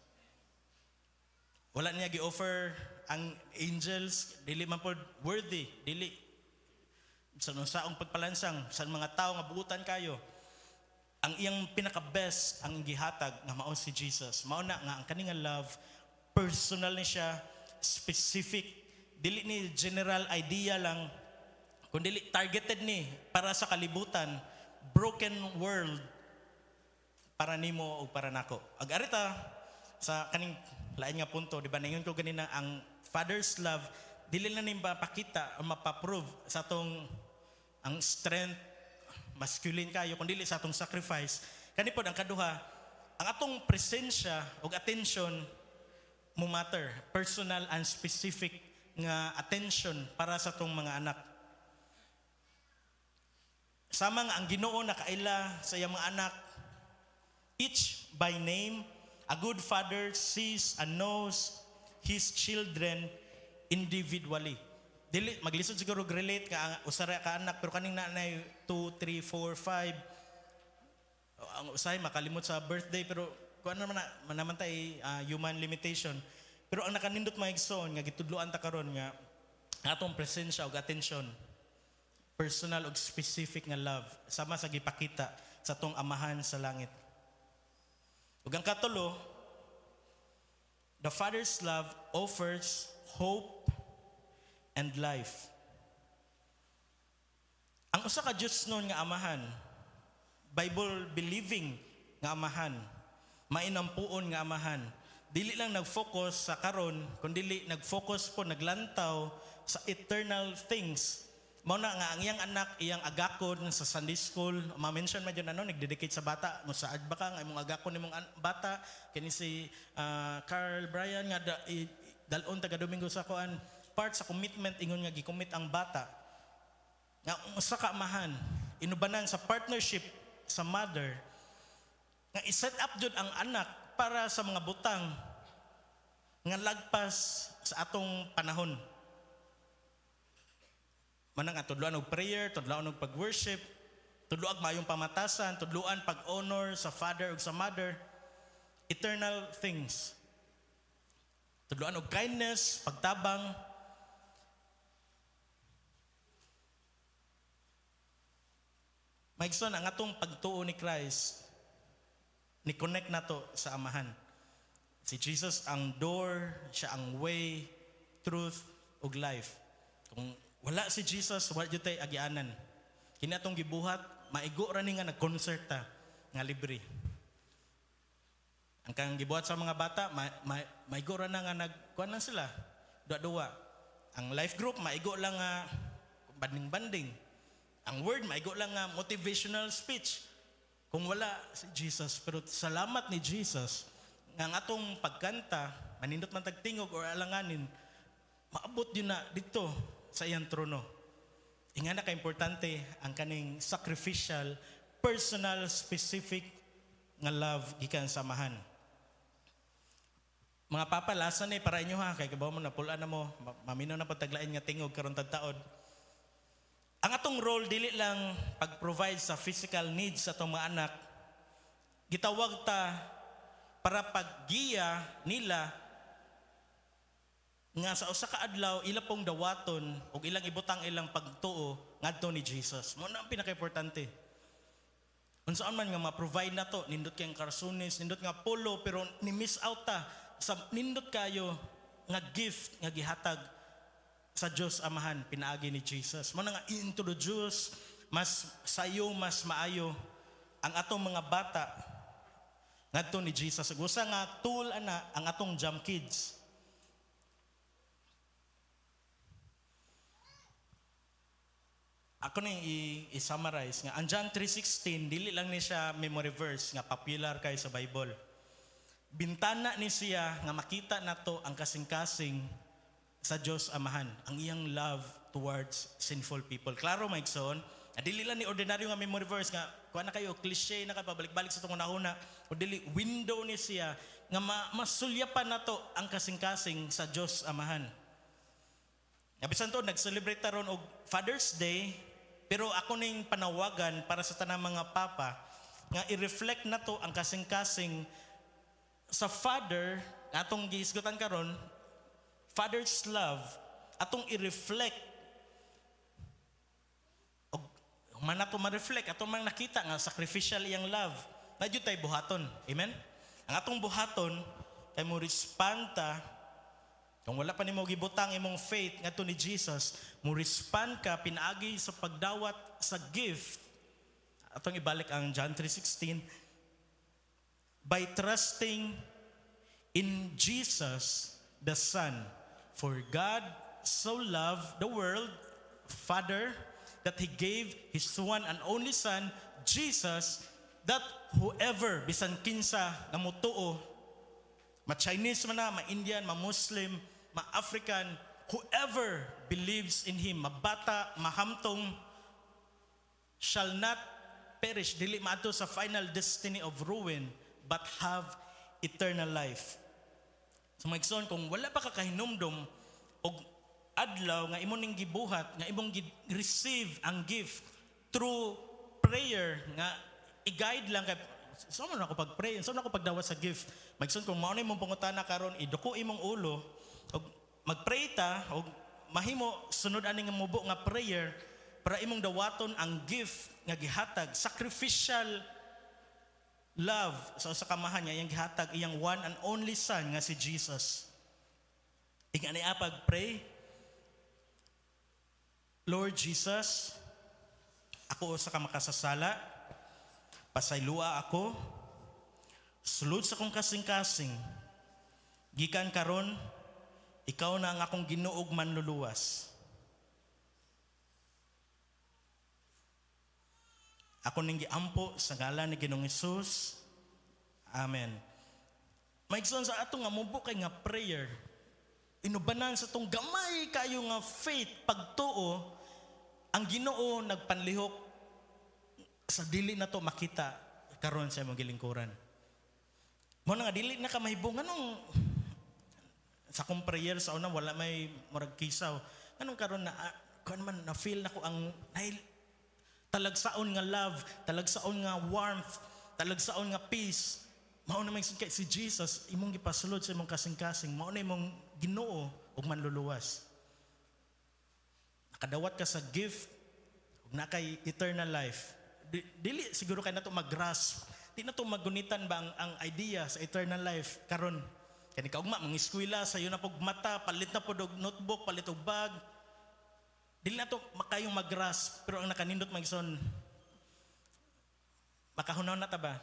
Wala niya gi-offer ang angels, dili man pod worthy, dili sa saong pagpalansang sa mga tao nga buutan kayo. Ang iyang pinaka-best ang gihatag nga mao si Jesus. Mao na nga ang kaninga love, personal ni siya, specific, dili ni general idea lang, kundi targeted ni para sa kalibutan, broken world, para nimo o para nako. Agarita sa kaning lain nga punto, di ba? Naingon ko ganina, ang Father's love, dili na nimba pakita o mapaprove sa atong ang strength, masculine kayo, kundi sa atong sacrifice. Kanipod ang kaduha, ang atong presensya o attention mo matter, personal and specific nga attention para sa atong mga anak. Sama nga ang Ginoo nakaila sa iyang mga anak, each by name, a good father sees and knows his children individually. Dili maglisod siguro relate ka usara ka anak pero kaning nanay 2, 3, 4, 5 ang usay makalimot sa birthday pero kuan naman tay human limitation. Pero ang nakanindot maigsoon nga gitudloan ta karon nga atong presensya ug attention, personal ug specific nga love sama sa gipakita sa atong amahan sa langit. Ug ang katulo, the Father's love offers hope and life. Ang usa ka Diyos nun nga amahan, Bible believing nga amahan, mainampuon nga amahan, dili lang nag-focus sa karon, kundi nag-focus po, naglantaw sa eternal things. Mao na nga ang iyang anak, iyang agakon sa Sunday school, ma-mention man dyan nag-dedicate sa bata, mo saad ba ka nga imong agakon nimong bata, kini si Carl Bryan nga dalon taga Domingo sa kuan, part sa commitment ingon nga gi-commit ang bata. Nga usa ka amahan, inubanan sa partnership sa mother, nga i-set up jud ang anak para sa mga butang nga lagpas sa atong panahon. Manang tudloan og prayer, tudloan og pag-worship, tudloan mayong pamatasan, tudloan pag-honor sa father ug sa mother, eternal things. Tudloan og kindness, pagtabang. Maigsoon ang atong pagtuo ni Christ, ni connect nato sa amahan. Si Jesus ang door, siya ang way, truth ug life. Kung wala si Jesus, wala jud tay agianan. Kini atong gibuhat, maigo ra ni nga nag-concert ta nga libre. Ang kang gibuhat sa mga bata, maigo ra na nga nagkuan lang sila, duwa-duwa. Ang life group maigo lang nga banding-banding. Ang word maigo lang nga motivational speech. Kung wala si Jesus, pero salamat ni Jesus nga ang atong pagkanta, manindot man tagtingog or alanganin, maabot yun na dito sa iyang trono. Inga na ka-importante ang kaning sacrificial, personal, specific nga love gikan samahan. Mga papa, lasa ni para inyo ha, kay kabaw mo na pulaan na mo, maminaw na pagtaglain nga tingog karon tagtaod. Ang atong role dili lang pag-provide sa physical needs sa atong mga anak. Gitawag ta para paggiya nila nga sa usa ka adlaw ila pong dawaton ug ilang ibutang ilang pagtuo ngadto ni Jesus. Mo na ang pinaka-importante. Unsaon man nga ma-provide nato, nindot kay karsunis, nindot nga polo, pero ni miss out ta sa nindot kayo nga gift nga gihatag sa Diyos Amahan, pinaagi ni Jesus. Mo na nga i-introduce mas sayo, mas maayo ang atong mga bata ngadto ni Jesus. Gusa nga tool ana ang atong Jam Kids. Ako na i-summarize nga ang John 3:16 dili lang ni siya memory verse nga popular kay sa Bible. Bintana ni siya nga makita nato ang kasing-kasing sa Diyos Amahan, ang iyang love towards sinful people. Klaro, Maigsoon, dili lang ni ordinaryo nga memory verse nga kuha na kayo, cliche na ka, pabalik-balik sa itong una-una, o dili, window ni siya nga masulyapan na to ang kasing-kasing sa Diyos Amahan. Nabisan to, nag-celebrate taron og Father's Day, pero ako ning panawagan para sa tanang mga papa nga i-reflect na to ang kasing-kasing sa Father, atong gihisgutan karon, Father's love, atong i-reflect o man ato ma-reflect, atong mang nakita nga sacrificial iyang love, na jud tay buhaton. Amen? Ang atong buhaton kay mo respond ta, kung wala pa nimo gibutang imong faith ngadto ni Jesus, mo respond ka pinaagi sa pagdawat sa gift. Atong ibalik ang John 3:16, by trusting in Jesus the Son. For God so loved the world, Father, that He gave His one and only Son, Jesus, that whoever, bisan kinsa na mutuo, ma-Chinese man na, ma-Indian, ma-Muslim, ma-African, whoever believes in Him, mabata, mahamtong, shall not perish, dili maato sa final destiny of ruin, but have eternal life. So Maigsoon, kung wala pa ka kahinumdum og adlaw nga imo ning gibuhat, nga imong receive ang gift through prayer, nga i-guide lang kay saan man ako pag-pray, saan ako pagdawat sa gift. Maigsoon, kung mao na imong pangutana karon, iduko imong ulo og mag-pray ta og mahimo sunod ani nga mubo nga prayer para imong dawaton ang gift nga gihatag, sacrificial love sa usa ka amahan niya, iyang gihatag iyang one and only Son nga si Jesus. Inga niya pag-pray, Lord Jesus, ako usa ka makasasala, pasaylua ako, sulod sa kong kasing-kasing, gikan karon, ikaw na ang akong Ginoo ug manluluwas. Ako ning giampo sa ngalan ni Ginoong Hesus. Amen. Maigsoon sa atong nga mubo kay nga prayer, inubanan sa tong gamay kayo nga faith, pagtuo, ang Ginoo nagpanlihok sa dili na to makita karon sa imong gilingkuran. Mo na nga dili na ka mahibong anong sa kong prayer sa una wala may murag kisaw. Anong karon na kun man na feel nako ang talagsaon nga love, talagsaon nga warmth, talagsaon nga peace. Mao na may kay si Jesus imong gipasulod sa imong kasing-kasing, mao na imong Ginoo ug manluluwas. Nakadawat ka sa gift ug nakay eternal life. Dili siguro kay nato mag-grasp. Di na to magunitan ba ang idea sa eternal life karon. Kani kaugma mangiskwela sayo na pog mata, palit na pod og notebook, palit og bag. Dili na to makayong mag-grasp, pero ang nakanindot Maigsoon, makahunaw na ta ba?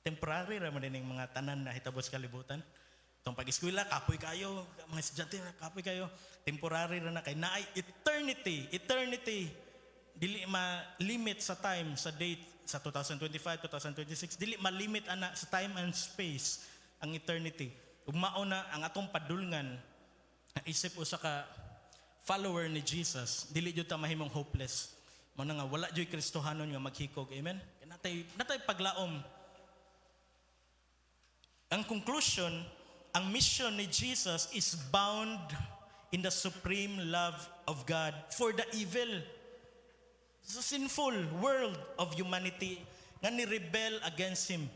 Temporary ra man din mga tanan na hitabo sa kalibutan. Itong pag-eskwela, kapoy kayo. Mga estudyante, kapoy kayo. Temporary na kay naay eternity. Dili ma-limit sa time, sa date, sa 2025, 2026. Dili ma-limit ana sa time and space ang eternity. Ug mao na ang atong padulngan na isip usa ka follower ni Jesus, dili jud ta mahimong hopeless. Mao na nga wala jud Kristohanon nga maghikog. Amen. Natay paglaom. Ang conclusion, ang mission ni Jesus is bound in the supreme love of God for the evil, sa sinful world of humanity nga ni-rebel against Him,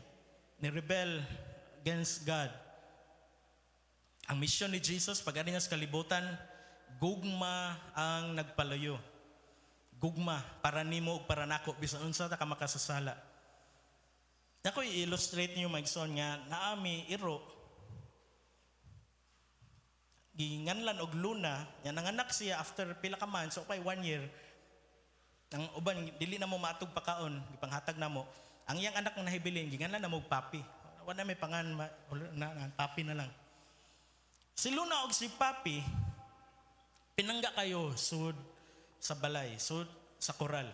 ni-rebel against God. Ang mission ni Jesus, pag niya sa kalibutan, gugma ang nagpalayo. Gugma, para nimo ug para nako, bisan unsa ta ka makasasala. Ako i-illustrate niyo magson nga naami iro, ginganlan og Luna, yan nanganak siya after pila ka months, so 1 year. Ang uban dili na mo maatog pakaon, gipanghatag namo. Ang iyang anak nga nahibilin, ginganlan na mo og Papi. Wala may pangan Papi na lang. Si Luna og si Papi pinangga kayo sud sa balay, sud sa koral.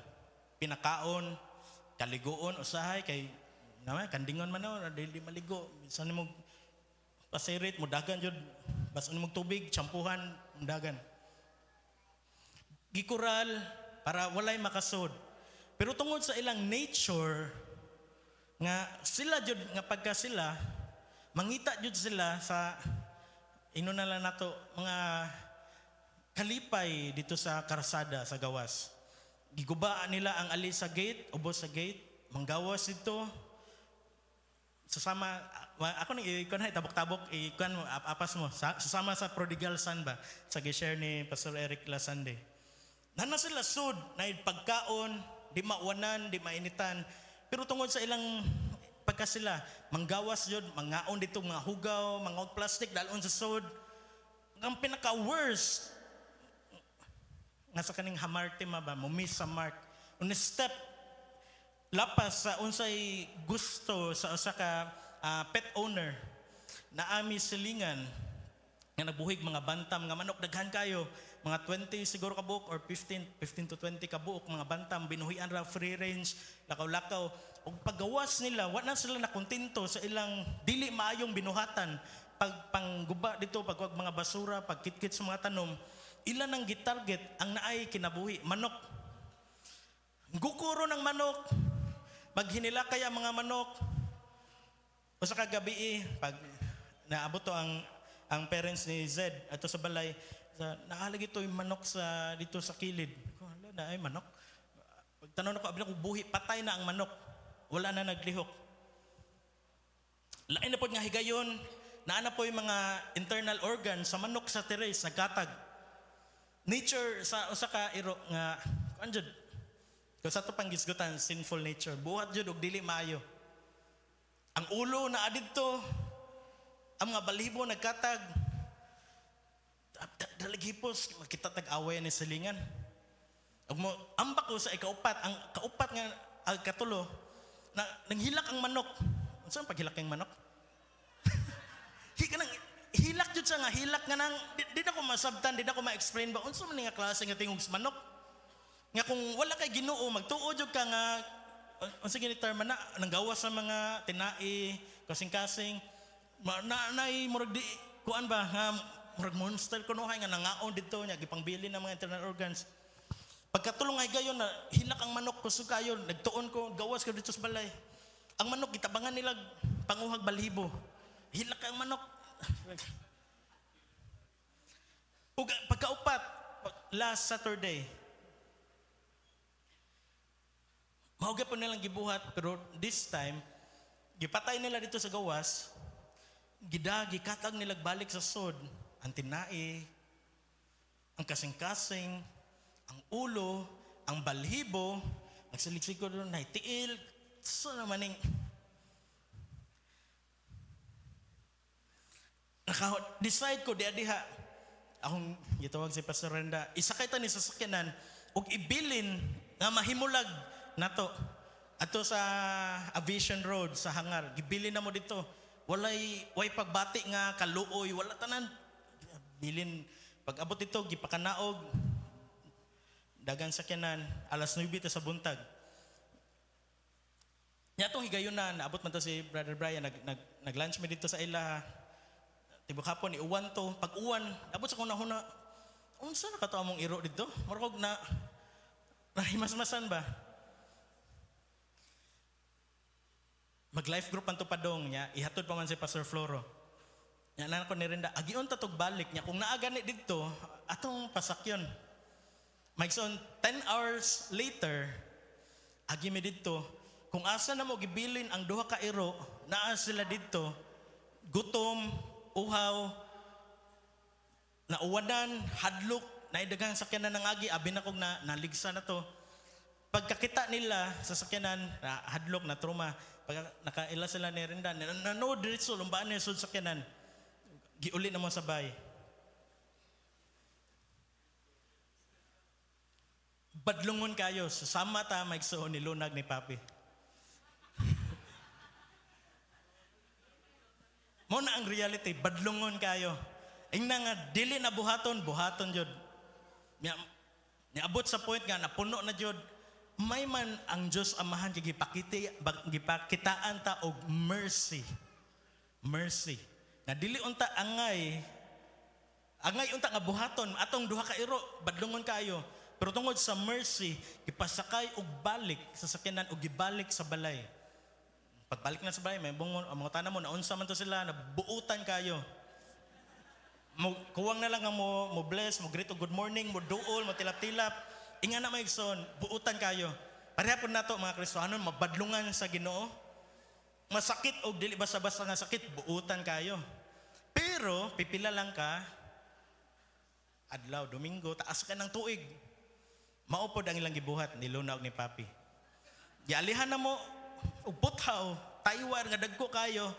Pinakaon, kaliguon usahay kay naman kandingon man no, dili maligo. Bisan mo pasirit mo dagan jud, basta mo tubig, tsampuhan, dagan. Gikural para walay makasod. Pero tungod sa ilang nature nga sila jud nga pagka sila mangita jud sila sa ino na lang nato mga kalipay dito sa karsada sa gawas. Gigubaan nila ang ali sa gate, ubos sa gate, manggawas dito. Sasama ako nang ikon hay tabok-tabok ikon mo apas mo sasama sa prodigal son ba sa gi-share ni Pastor Eric Lasande. Nana sila sud na pagkaon, di mawanan, di mainitan. Pero tungod sa ilang pagka sila manggawas jud, mangaon dito mga hugaw, mga plastic dalon sa sud. Ang pinaka worst nga sa kaning hamartima ba, mo miss sa mark. Un step lapas sa unsay gusto sa usa ka pet owner na ami silingan nga nabuhig mga bantam nga manok daghan kayo, mga 20 siguro ka buok or 15 to 20 ka buok mga bantam, binuhian ra free range, lakaw-lakaw. Og paggawas nila, wa na sila nakontento sa ilang dili maayong binuhatan. Pag pangguba dito, pag mga basura, pagkitkit sa mga tanom, ilan ang gitarget ang naay kinabuhi, manok. Gukuro ng manok, maghinilakay ang mga manok. O sa kagabi, pag naabot to ang parents ni Zed ato sa balay, naalag ito yung manok sa dito sa kilid. Wala na ay manok. Pagtanaw na ko, abila ko buhi, patay na ang manok. Wala na naglihok. Lain na po nga higayon, naana po yung mga internal organs sa manok sa teres, nagkatag. Nature sa usa ka iro nga anjud kung sa to pang gisgutan sinful nature buhat jud og dili maayo. Ang ulo na adidto, ang mga balibo nagkatag. Dalagipos makita tag-away ni silingan. Ug mo ambak ko sa ikaupat, ang kaupat nga katulo na nanghilak ang manok. Unsa ang paghilak ng manok? Hilak jud sa nga hilak nga nang di na ko masabtan, di na ko ma-explain ba unsa man nga klase nga tingog sa manok. Nga kung wala kay Ginoo magtuo jud ka nga unsa gini term na nanggawas sa mga tinai, kasing-kasing, naay murag di kuan ba nga murag monster kuno hay nga nangaon didto nya gipangbili ng mga internal organs. Pagkatulong ay gayon na hilak ang manok kusog kayo, nagtuon ko gawas ko dito sa balay. Ang manok gitabangan nila panguhag balhibo. Hilak ang manok. Ug pagkaupat last Saturday mahuga po nilang gibuhat, pero this time gipatay nila dito sa gawas, gidagi katag nila balik sa sod ang tinai, ang kasing-kasing, ang ulo, ang balhibo, nagsiliksik ko doon, tiil, so naman naka-decide ko diha akong gitawag si Pastor Renda, isakay ta ni sasakyanan ug ibilin nga mahimulag nato ato sa Aviation Road sa hangar. Gibilin na mo dito way pagbati nga kaluoy, wala tanan bilin pag abot ito gipakanaog dagang sakyanan alas 9 ta sa buntag. Nya tong higayunan naabot man to si Brother Brian nag-lunch mi dito sa ila. Tibok hapon ni uwan to, pag uwan abot sa kunahuna unsa na kato among iro dito? Markog na nahimasmasan ba? Mag-life group man to padong niya, ihatod pa man si Pastor Floro. Nya na ko ni Rinda, agion ta tog balik niya kung naa gani didto atong pasakyon. Maigsoon 10 hours later, agi mi didto kung asa na mo gibilin ang duha ka iro, naa sila didto gutom, uhaw, nauwanan, hadlok, naidagang sakyanan ng agi, abi na kong naligsa na to. Pagkakita nila sa sakyanan, hadlok na trauma, pag nakaila sila ni Rinda, nanood diretso, lumbaan niya sa sakyanan, giuli na mo sabay. Badlungon kayo, susama ta, maigsoon ni Lunag ni Papi. Mo na ang reality, badlungon kayo. Ingna nga dili na buhaton jud. Niabot sa point nga napuno na jud. May man ang Dios Amahan gipakitaan ta og mercy. Mercy. Na dili unta angay unta nga buhaton atong duha ka iro badlungon kayo. Pero tungod sa mercy, gipasakay og balik sa sakyanan og gibalik sa balay. Pagbalik na sa balay, may mga tanan mo, naunsa man to sila, nabuutan kayo. Kuwang na lang nga mo bless, mo greet o good morning, mo duol, mo tilap-tilap. Inga na maigsoon, buutan kayo. Parehapon na to mga Kristohanon, mabadlungan sa Ginoo. Masakit o dili basta-basta nga sakit, buutan kayo. Pero, pipila lang ka, adlaw, Domingo, taas ka ng tuig. Maupod ang ilang gibuhat, ni Luna o ni Papi. Gialihan na mo, upothaw, taywar nga dagko kayo.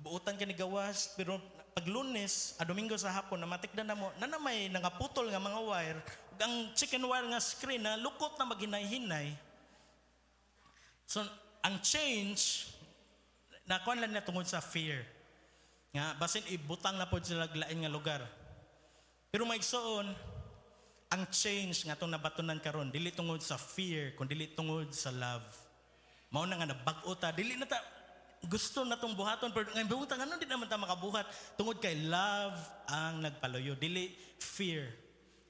Buutan ka ni gawas, pero pag Lunes, Domingo sa hapon, namatikdan na mo, may nangaputol nga mga wire, ang chicken wire nga screen na lukot na maghinay-hinay. So, ang change, nakuha lang na tungod sa fear. Nga, basin ibutang na po sila lain nga lugar. Pero maigsoon, ang change nga itong nabatunan karon dili tungod sa fear, kundi dili tungod sa love. Mao na nga nabag-o ta, dili na ta gusto na tong buhaton, pero ngayon buhaton ano di naman ta makabuhat tungod kay love ang nagpaluyo, dili fear.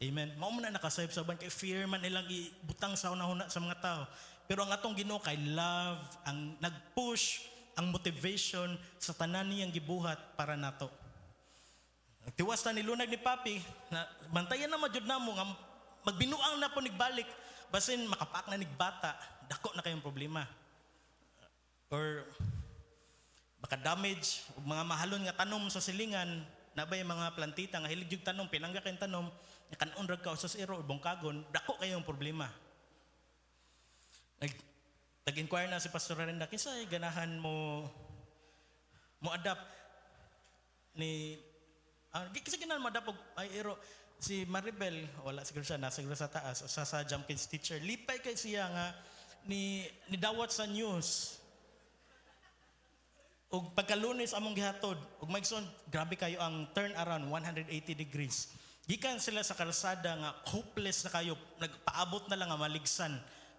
Amen. Mao man na nakasave sa ban kay fear man ilang ibutang sa una sa mga tao. Pero ang atong Ginoo kay love ang nag-push ang motivation sa tanan niyang gibuhat para nato. Nagtiwas na ni Lunag ni Papi na bantayan na majud namo nga magbinuang na po nigbalik basin makapak na nigbata, dako na kayong problema. Or baka damage ug mga mahalon nga tanom sa silingan, nabay mga plantita nga hilig jud tanom, pinangga kay tanom, kanon rag ka sa iro bongkagon, dako kayong problema. Nag-inquire na si Pastor Renda, kinsay ganahan mo adapt ni kasi ganahan mo adapt og ay iro si Maribel, wala siguro siya, nasa siguro sa taas, sa Jump Kids teacher, lipay kay siya nga ni dawat sa news. Ug pagka-Lunes among gihatod, ug maigsoon grabe kayo ang turn around 180 degrees. Gikan sila sa kalsada nga hopeless na kayo, nagpaabot na lang nga maligsan,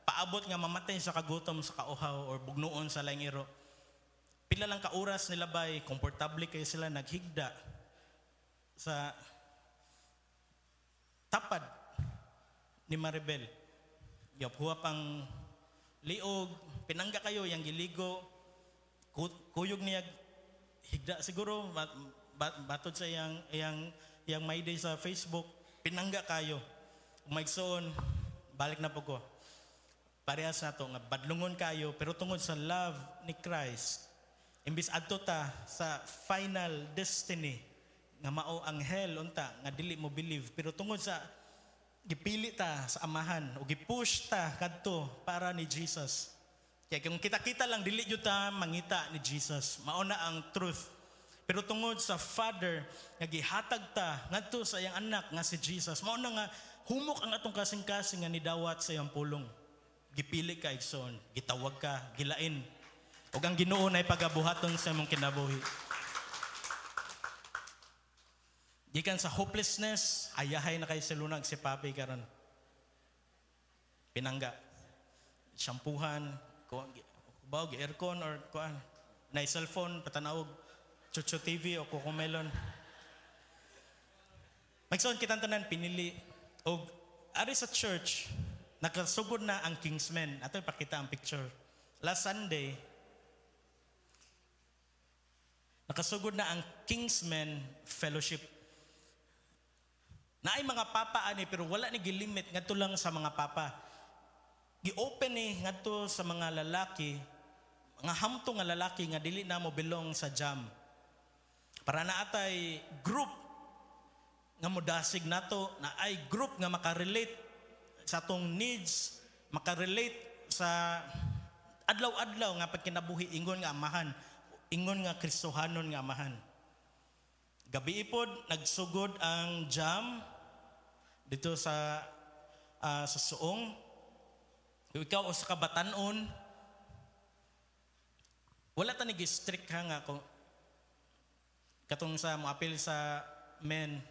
paabot nga mamatay sa kagutom sa kauhaw or bugnuon sa laing iro. Pila lang ka oras nila bay, komportable kayo sila naghigda sa tapad ni Maribel. Yapuha pang liog, pinangga kayo yang giligo, kuyog niya higda siguro batod sa yang may day sa Facebook, pinangga kayo. Maigsoon, balik na po ko. Parehas na to nga badlungon kayo pero tungod sa love ni Christ, imbis adto ta sa final destiny nga mao ang hell unta nga dili mo believe, pero tungod sa gipili ta sa Amahan o gipush ta kadto para ni Jesus. Kaya kung kita-kita lang dili jud ta mangita ni Jesus, mao na ang truth. Pero tungod sa Father nga gihatag ta ngadto sa iyang anak nga si Jesus, mao na nga humok ang atong kasing-kasing nga nidawat sa iyang pulong. Gipili ka igsoon, gitawag ka, gilain. ug ang Ginoo nay pagabuhaton sa imong kinabuhi. Gikan sa hopelessness, ayahay na kay silunag si Papi karon. Pinangga. Shampoohan, bawag aircon or kuan, na cellphone patanawog Chucho TV o Cocomelon. Magsoon kitang tanan pinili og ari sa church nakasugod na ang Kingsmen. Ato ipakita ang picture. Last Sunday nakasugod na ang Kingsmen Fellowship. Naay mga papa ani pero wala ni gilimit ngadto lang sa mga papa. Gi-open ni ngadto sa mga lalaki, mga hamto nga lalaki nga dili na mo belong sa jam. Para na atay group nga modasig nato, na ay group nga makarelate sa atong needs, makarelate sa adlaw-adlaw nga pagkinabuhi ingon nga amahan, ingon nga Kristohanon nga amahan. Gabi ipod nagsugod ang jam dito sa Suong. Ikaw o sa kabatanon, wala ta nag-strict ha nga kung katong sa mo apil sa men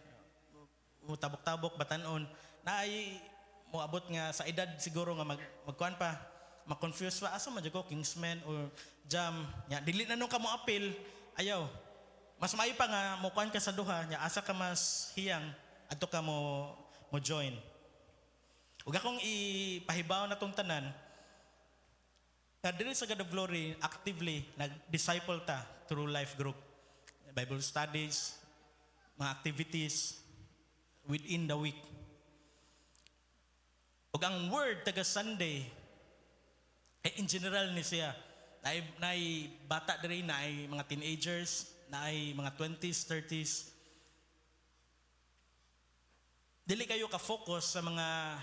tabok-tabok batanon na ay moabot nga sa edad siguro nga magkuan pa ma-confuse pa asa man jud ko Kingsmen or jam nya dili na nung ka mo apil ayaw mas maayo pa nga mo kuan ka sa duha nya asa ka mas hiyang adto ka mo join. Ug akong ipahibaw na tong tanan nga diri sa God of Glory actively nag-disciple ta through life group, Bible studies, mga activities within the week. Ug ang word taga Sunday in general ni siya naay bata diri na ay mga teenagers, na ay mga 20s, 30s. Dili kayo ka-focus sa mga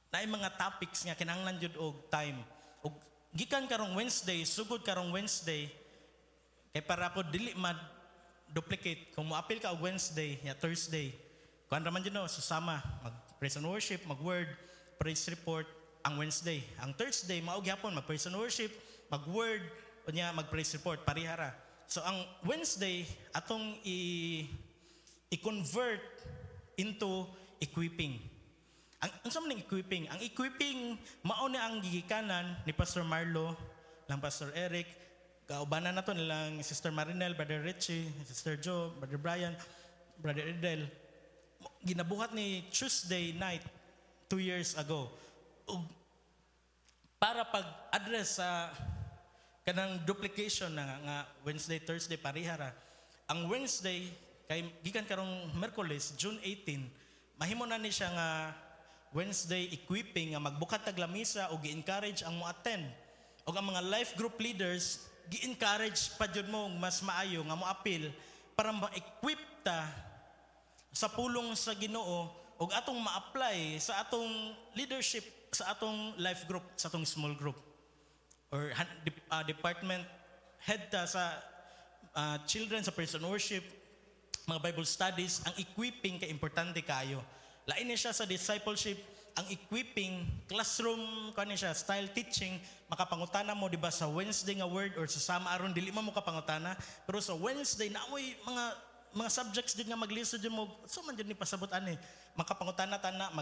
naay mga topics nga kinahanglan jud og time. Ug gikan karong Wednesday, sugod karong Wednesday kay para ko dili duplicate kung moapil ka og Wednesday ya Thursday. Kuan ra man jud no susama mag praise and worship, mag word, praise report ang Wednesday. Ang Thursday mao gyapon mag praise and worship, mag word unya mag praise report parihara. So ang Wednesday atong i-convert into equipping. Ang unsa man equipping? Ang equipping mao ni ang gigikanan ni Pastor Marlo, lang Pastor Eric, kaubanan nato nilang Sister Marinel, Brother Richie, Sister Joe, Brother Brian, Brother Edel. Ginabuhat ni Tuesday night 2 years ago. Para pag-address sa kanang duplication nga Wednesday, Thursday parihara. Ang Wednesday kay gikan karong Miyerkules, June 18, mahimo na ni siya nga Wednesday equipping nga magbukat tag lamisa o gi-encourage ang mo-attend. O ang mga life group leaders gi-encourage pa jud mo mas maayo nga mo-appeal para ma-equip ta sa pulong sa Ginoo ug atong ma-apply sa atong leadership sa atong life group, sa atong small group or department head ta sa children sa praise and worship, mga Bible studies. Ang equipping kay importante kayo. Lain ni siya sa discipleship, ang equipping classroom kani siya style teaching, makapangutana mo di ba sa Wednesday nga word or sa sama aron dili mo kapangutana, pero sa Wednesday naamoy mga subjects din nga maglisod jud mo so man jud ni pasabot ani makapangutana tana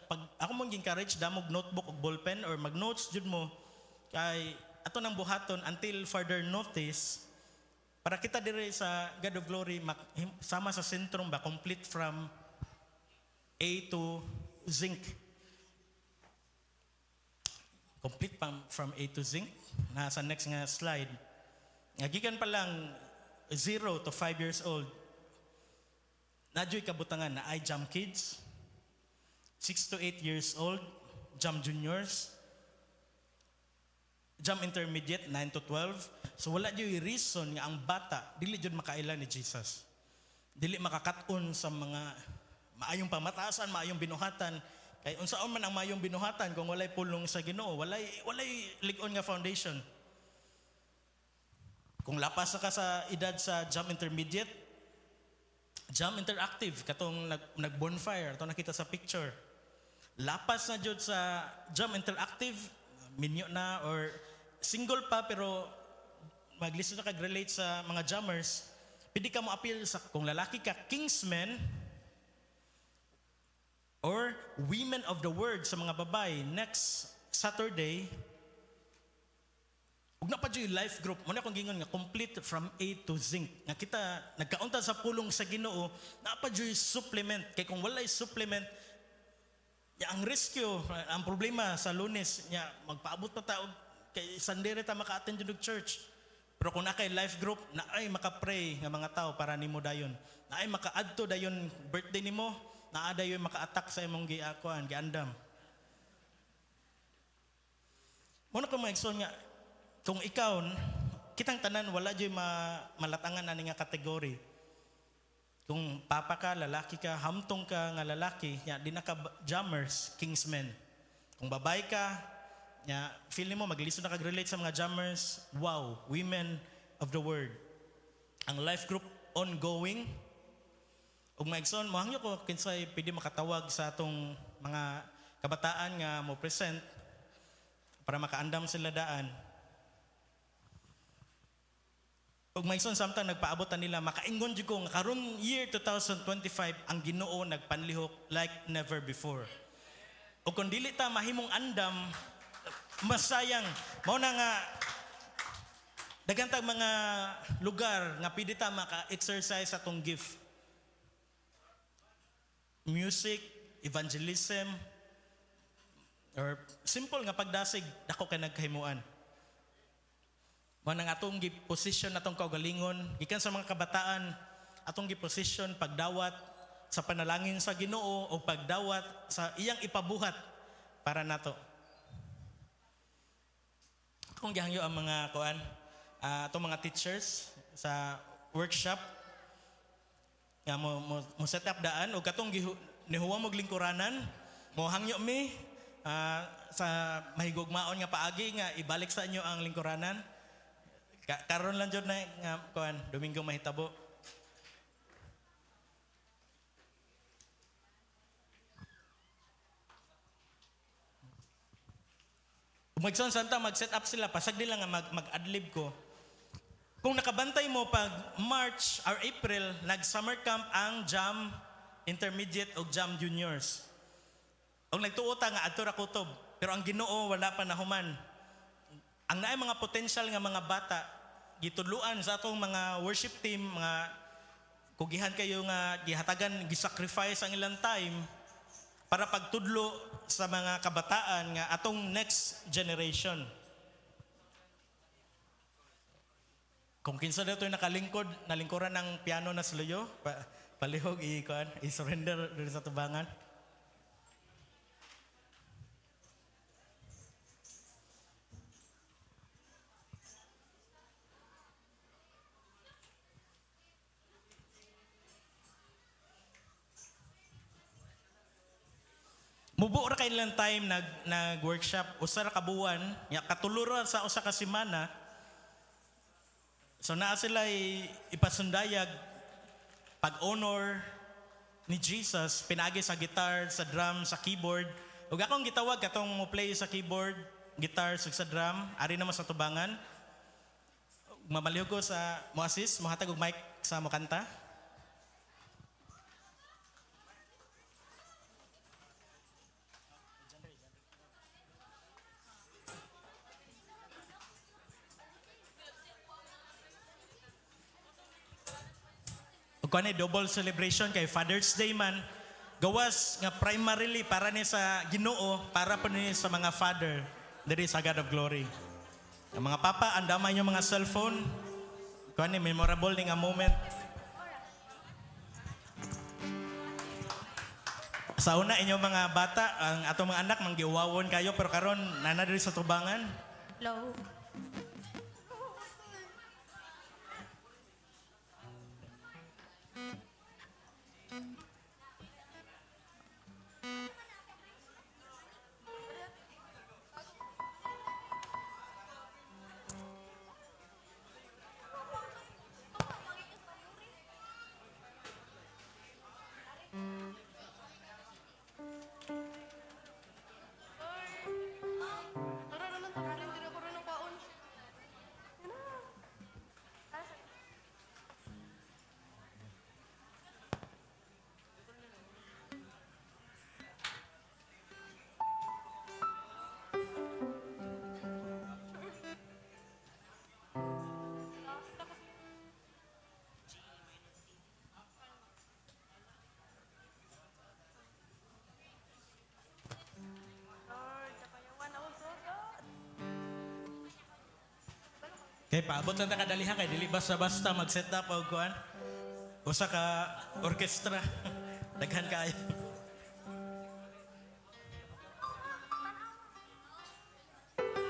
pag ako mong encourage damog notebook ug ballpen or mag notes jud mo kay ato nang buhaton until further notice para kita dire sa God of Glory sama sa sentrum ba complete from A to zinc. Complete from A to zinc. Nasa next nga slide. Ngagikan pa lang 0 to 5 years old. Nadyo'y kabutangan na ay jam kids. 6 to 8 years old, jam juniors. Jam intermediate, 9 to 12. So wala dyo'y reason nga ang bata, dili dyon makaila ni Jesus. Dili makakaton sa mga maayong pamataasan, maayong binuhatan. Kay unsaon man ang maayong binuhatan kung walay pulong sa Ginoo, walay lig-on nga foundation. Kung lapas ka sa edad sa jam intermediate, jam interactive katong nag-bonfire, ito nakita sa picture. Lapas na jud sa jam interactive, minyo na or single pa pero mag-listen na kag-relate sa mga jammers, pwede ka mo appeal sa kung lalaki ka, Kingsmen or Women of the Word sa mga babae. Next Saturday, ug na pa dyan yung life group, muna akong gingon nga complete from A to Zinc. Nga kita nagkaunta sa pulong sa Ginoo, na pa dyan yung supplement. Kaya kung wala yung supplement, ya, ang risk yun, ang problema sa Lunes, ya, magpaabot pa tao, kay Sandere ta maka-attend yung church. Pero kung na kay life group, na ay maka-pray nga mga tao para nimo dayon. Na ay maka-adto dayon birthday nimo, na dayon maka-attack sa imong giakuan, giandam. Muna ko maigsoon nga, kung ikaw, kitang tanan, wala dyan malatangan na nga kategory. Kung papa ka, lalaki ka, hamtong ka nga lalaki, ya, di na ka jammers, Kingsmen. Kung babae ka, ya, feel mo, mag-listen na kag-relate sa mga jammers, wow, Women of the Word. Ang life group ongoing. Ug maigsoon, mohangyo ko kinsay pwede makatawag sa atong mga kabataan nga mo present para makaandam sila daan. Ug maigsoon samtang nagpaabotan nila, makaingon jud ko nga karon year 2025 ang Ginoo nagpanlihok like never before. Ug kung dili ta mahimong andam, masayang. Mao na nga daghan tag mga lugar nga pwede ta maka-exercise atong gift. Music, evangelism, or simple nga pagdasig, dako kay nagkahimuan. Mao nang atong gi-position atong kaugalingon gikan sa mga kabataan, atong gi-position pagdawat sa panalangin sa Ginoo o pagdawat sa iyang ipabuhat para nato. Kung gihangyo ang mga kuan, atong mga teachers sa workshop nga mo set up daan o katong nihuwa mo lingkuranan, mo hangyo mi sa mahigugmaon nga paagi nga ibalik sa inyo ang lingkuranan. Karon lang jud na nga kuan, Domingo mahitabo. Magson santa mag-set up sila, pasag nila nga mag-adlib ko. Kung nakabantay mo pag March or April, nag-summer camp ang JAM Intermediate o JAM Juniors. O nagtuota nga adto ra kutob, pero ang Ginoo wala pa nahuman. Ang naay mga potential nga mga bata gitudluan sa atong mga worship team, mga kugihan kayo nga gihatagan, gisacrifice ang ilang time para pagtudlo sa mga kabataan nga atong next generation. Kung kinsa dito nakalingkod, nalingkuran ng piano na sluyo, palihog i-surrender dito sa tubangan. Mubo ra kay ilang time nag-workshop usa ra ka buwan, nya katulura sa usa ka semana. So naa sila ipasundayag pag-honor ni Jesus, pinagi sa guitar, sa drum, sa keyboard. Ug akong gitawag katong mo play sa keyboard, guitar, sa drum, ari naman sa tubangan. Mamalihog ko sa mo assist, mo hatag og mic sa mo kanta. Kung double celebration kay Father's Day man, gawas nga primarily para ni sa Ginoo, para pa ni sa mga father, diri sa God of Glory. Ang mga papa, andaman yung mga cellphone, kung memorable ni nga moment. Sa una inyong mga bata, ang atong mga anak manggiwawon kayo, pero karon nana diri sa tubangan. Hello. Tara naman, tara rin din ako rin ng kaon. Kay paabot lang ta kadaliha kay dili basta-basta mag-set up og kuan. Usa ka orkestra. Daghan kayo.